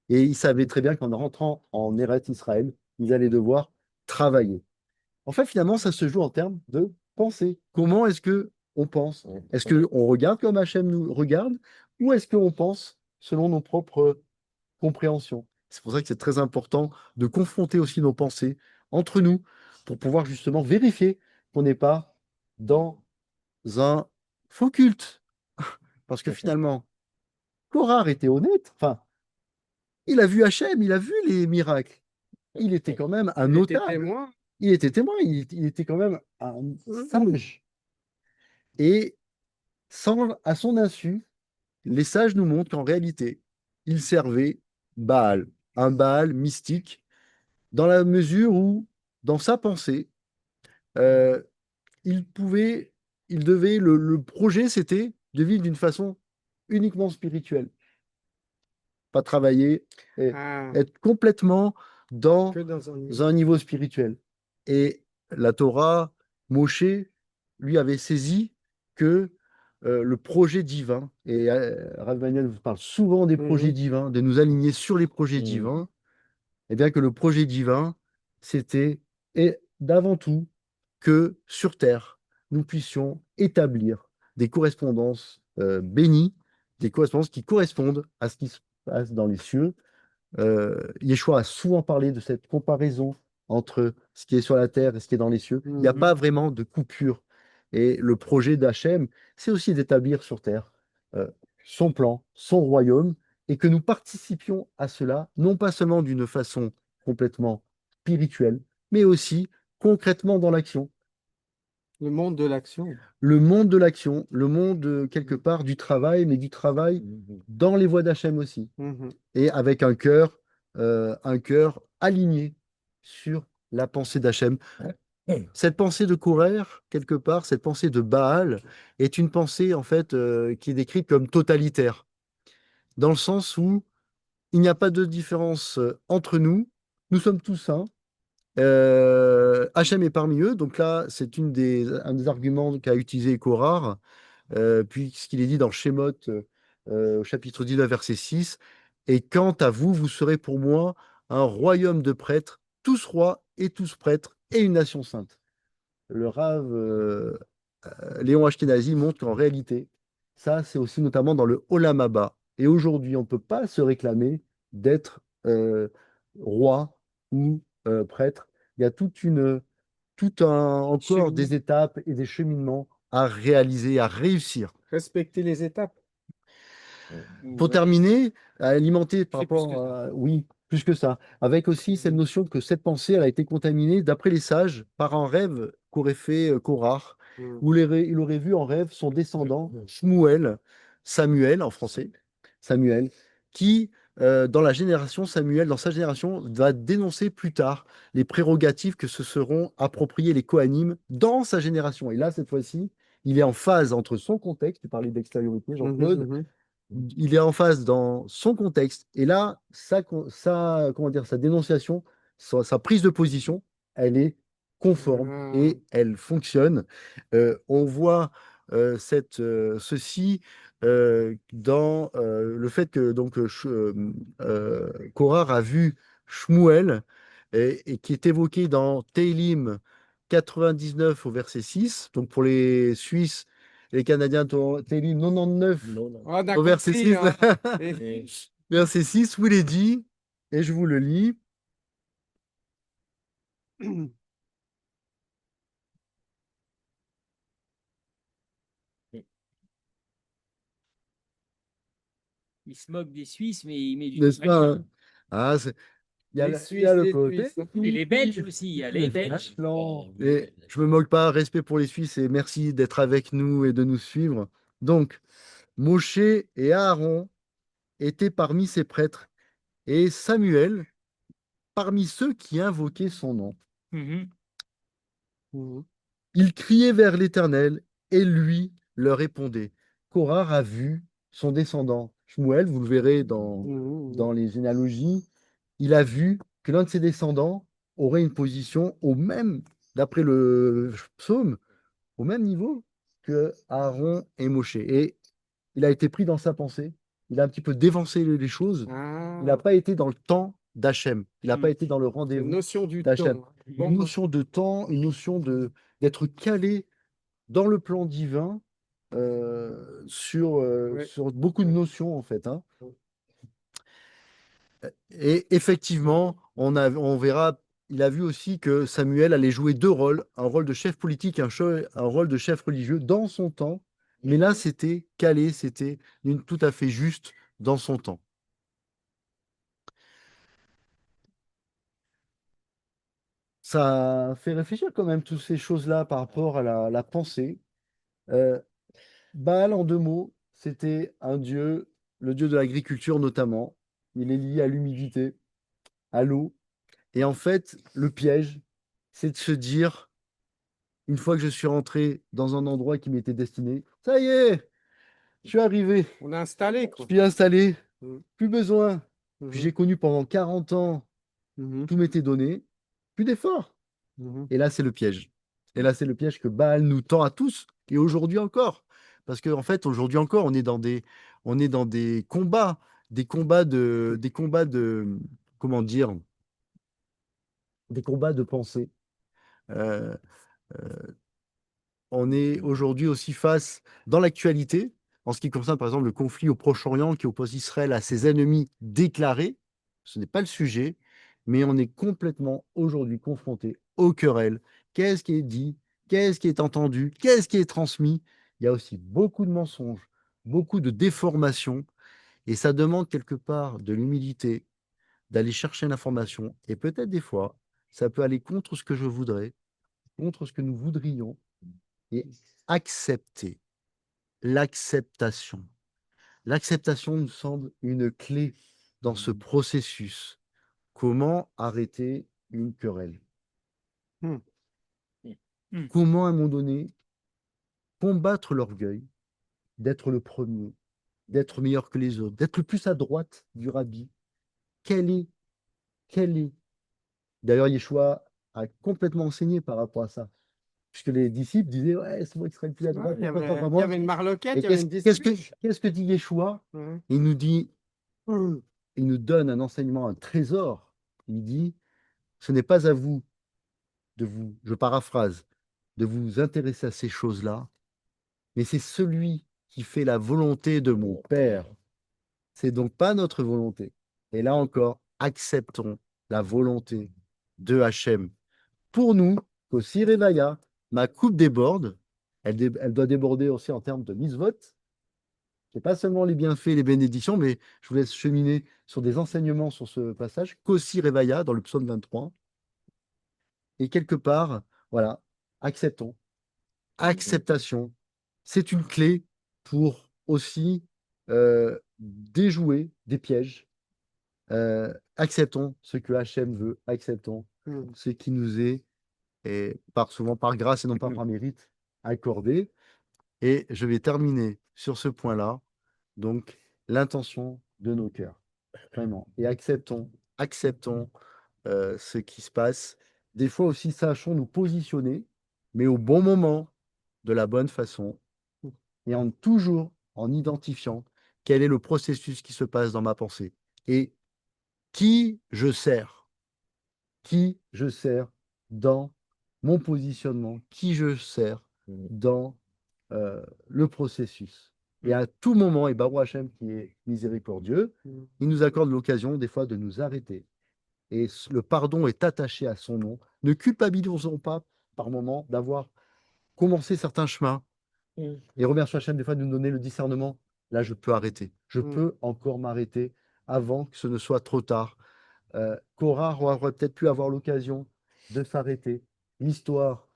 Et ils savaient très bien qu'en rentrant en Eretz Israël, ils allaient devoir travailler. En fait, finalement, ça se joue en termes de pensée. Comment est-ce que on pense? Est-ce qu'on regarde comme Hachem nous regarde ou est-ce qu'on pense selon nos propres compréhensions? C'est pour ça que c'est très important de confronter aussi nos pensées entre nous pour pouvoir justement vérifier qu'on n'est pas dans un faux culte. Parce que finalement, Korah était honnête. Enfin, il a vu Hachem, il a vu les miracles. Il était quand même un Il était notable. témoin. Il était témoin, il était quand même un sage. Et à son insu, les sages nous montrent qu'en réalité, il servait Baal, un Baal mystique, dans la mesure où, dans sa pensée, euh, il pouvait, il devait, le projet, c'était de vivre d'une façon uniquement spirituelle, pas travailler, et Ah, être complètement dans que dans un niveau. un niveau spirituel. Et la Torah, Moshe, lui avait saisi que le projet divin, et Rav Maniel vous parle souvent des projets divins, de nous aligner sur les projets divins, et bien que le projet divin, c'était et d'avant tout que sur Terre, nous puissions établir des correspondances bénies, des correspondances qui correspondent à ce qui se passe dans les cieux. Yeshua a souvent parlé de cette comparaison entre ce qui est sur la terre et ce qui est dans les cieux. Il n'y a pas vraiment de coupure. Et le projet d'Hachem, c'est aussi d'établir sur terre euh, son plan, son royaume, et que nous participions à cela, non pas seulement d'une façon complètement spirituelle, mais aussi concrètement dans l'action. Le monde de l'action. Le monde de l'action, le monde quelque part du travail, mais du travail dans les voies d'Hachem aussi. Et avec un cœur un cœur aligné sur la pensée d'Hachem. Cette pensée de Kourer, quelque part, cette pensée de Baal, est une pensée en fait qui est décrite comme totalitaire, dans le sens où il n'y a pas de différence entre nous. Nous sommes tous saints. Hachem est parmi eux. Donc là, c'est un des arguments qu'a utilisé Korar, puisqu'il est dit dans Shemot, au chapitre 19, verset 6, et quant à vous, vous serez pour moi un royaume de prêtres, tous rois et tous prêtres, et une nation sainte. Le Rav Léon Ashkenazi montre qu'en réalité, ça, c'est aussi notamment dans le Olam Haba. Et aujourd'hui, on ne peut pas se réclamer d'être roi ou prêtre. Il y a encore Cheminement. des étapes et des cheminements à réaliser, à réussir. Respecter les étapes. Pour terminer, alimenter par C'est plus rapport que ça. à... Oui, plus que ça. Avec aussi cette notion que cette pensée, elle a été contaminée, d'après les sages, par un rêve qu'aurait fait Korach, où il aurait vu en rêve son descendant, Shmuel, Samuel en français, Samuel, qui, dans la génération Samuel, dans sa génération, va dénoncer plus tard les prérogatives que se seront appropriées les Kohanim dans sa génération. Et là, cette fois-ci, il est en phase entre son contexte, tu parlais d'extériorité, Jean-Claude, il est en phase dans son contexte. Et là, comment dire, sa dénonciation, sa prise de position, elle est conforme et elle fonctionne. On voit ceci dans le fait que donc Korah a vu Shmuel et qui est évoqué dans Teilim 99 au verset 6. Donc pour les Suisses, les Canadiens, Teilim 99 Non, non. On a au verset compris, 6. hein. Et Verset 6 où il est dit, et je vous le lis, Il se moque des Suisses, mais il met du n'est-ce pas, chrétien. hein? Ah, il y a, Les il y Suisses, a le les côté. Suisses. Et les Belges aussi, il y a les Belges. Et je me moque pas, respect pour les Suisses et merci d'être avec nous et de nous suivre. Donc, Moshe et Aaron étaient parmi ces prêtres et Samuel parmi ceux qui invoquaient son nom. Mhm. Ils criaient vers l'Éternel et lui leur répondait. Korah a vu son descendant, Shmuel, vous le verrez dans les généalogies, il a vu que l'un de ses descendants aurait une position d'après le psaume, au même niveau que Aaron et Moshe. Et il a été pris dans sa pensée, il a un petit peu dévancé les choses, il n'a pas été dans le temps d'Hachem, il n'a pas été dans le Une rendez-vous notion du d'Hachem. temps. Une notion de temps, une notion d'être calé dans le plan divin Ouais. sur beaucoup de notions en fait, hein. Et effectivement, on verra, il a vu aussi que Samuel allait jouer deux rôles, un rôle de chef politique, un rôle de chef religieux dans son temps. Mais là, c'était calé, c'était tout à fait juste dans son temps. Ça fait réfléchir quand même toutes ces choses-là par rapport à la pensée. Euh, Baal, en deux mots, c'était un dieu, le dieu de l'agriculture notamment. Il est lié à l'humidité, à l'eau. Et en fait, le piège, c'est de se dire, une fois que je suis rentré dans un endroit qui m'était destiné, ça y est, je suis arrivé, On a installé, je quoi. suis installé, Mhm. plus besoin. Puis Mhm. j'ai connu pendant 40 ans, Mhm. tout m'était donné, plus d'efforts. Mhm. Et là, c'est le piège. Et là, c'est le piège que Baal nous tend à tous, et aujourd'hui encore. Parce qu'en fait, aujourd'hui encore, on est dans comment dire, des combats de pensée. Euh, on est aujourd'hui aussi face, dans l'actualité, en ce qui concerne par exemple le conflit au Proche-Orient qui oppose Israël à ses ennemis déclarés. Ce n'est pas le sujet, mais on est complètement aujourd'hui confronté aux querelles. Qu'est-ce qui est dit? Qu'est-ce qui est entendu? Qu'est-ce qui est transmis? Il y a aussi beaucoup de mensonges, beaucoup de déformations, et ça demande quelque part de l'humilité, d'aller chercher l'information, et peut-être des fois, ça peut aller contre ce que je voudrais, contre ce que nous voudrions, et accepter l'acceptation. L'acceptation nous semble une clé dans ce processus comment arrêter une querelle. Hmm. Comment, à un moment donné, combattre l'orgueil d'être le premier, d'être meilleur que les autres, d'être le plus à droite du rabbi. Quel est. D'ailleurs, Yeshua a complètement enseigné par rapport à ça. Puisque les disciples disaient, ouais, c'est moi qui serai le plus à droite, Il y pourquoi toi, pas il y moi? avait une marloquette, Et il y avait une qu'est-ce dispute. que dit Yeshua? Ouais. Il nous dit, il nous donne un enseignement, un trésor. Il dit, ce n'est pas à vous je paraphrase, de vous intéresser à ces choses-là, mais c'est celui qui fait la volonté de mon Père. C'est donc pas notre volonté. Et là encore, acceptons la volonté de Hachem. Pour nous, qu'aussi Revaya, ma coupe déborde, elle doit déborder aussi en termes de mitzvot. C'est pas seulement les bienfaits, les bénédictions, mais je vous laisse cheminer sur des enseignements sur ce passage, qu'aussi Revaya dans le psaume 23. Et quelque part, voilà, acceptons. Acceptation, c'est une clé pour aussi déjouer des pièges. Acceptons ce que Hachem veut, acceptons ce qui nous est, et souvent par grâce et non pas par mérite, accordé. Et je vais terminer sur ce point-là, donc l'intention de nos cœurs, vraiment. Et acceptons ce qui se passe. Des fois aussi, sachons nous positionner, mais au bon moment, de la bonne façon, et toujours en identifiant quel est le processus qui se passe dans ma pensée et qui je sers, dans mon positionnement, qui je sers dans le processus. Et à tout moment, et Baruch Hashem qui est miséricordieux, il nous accorde l'occasion des fois de nous arrêter. Et le pardon est attaché à son nom. Ne culpabilisons pas par moment d'avoir commencé certains chemins. Et remercions Hachem des fois de nous donner le discernement. Là, je peux arrêter. Je peux encore m'arrêter avant que ce ne soit trop tard. Korah aurait peut-être pu avoir l'occasion de s'arrêter. L'histoire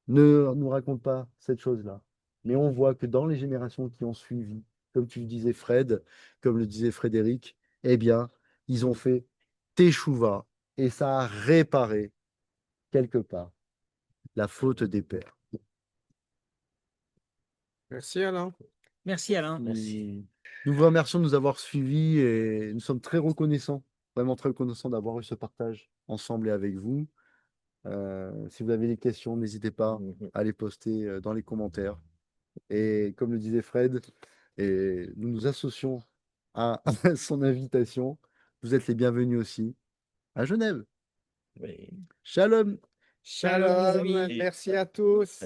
ne nous raconte pas cette chose-là. Mais on voit que dans les générations qui ont suivi, comme tu le disais Fred, comme le disait Frédéric, eh bien, ils ont fait teshuva et ça a réparé quelque part la faute des pères. Merci Alain. Merci Alain. Merci. Nous vous remercions de nous avoir suivis et nous sommes très reconnaissants, vraiment très reconnaissants d'avoir eu ce partage ensemble et avec vous. Si vous avez des questions, n'hésitez pas à les poster dans les commentaires. Et comme le disait Fred, et nous nous associons à son invitation. Vous êtes les bienvenus aussi à Genève. Oui. Shalom. Shalom, les Shalom, amis. merci à tous.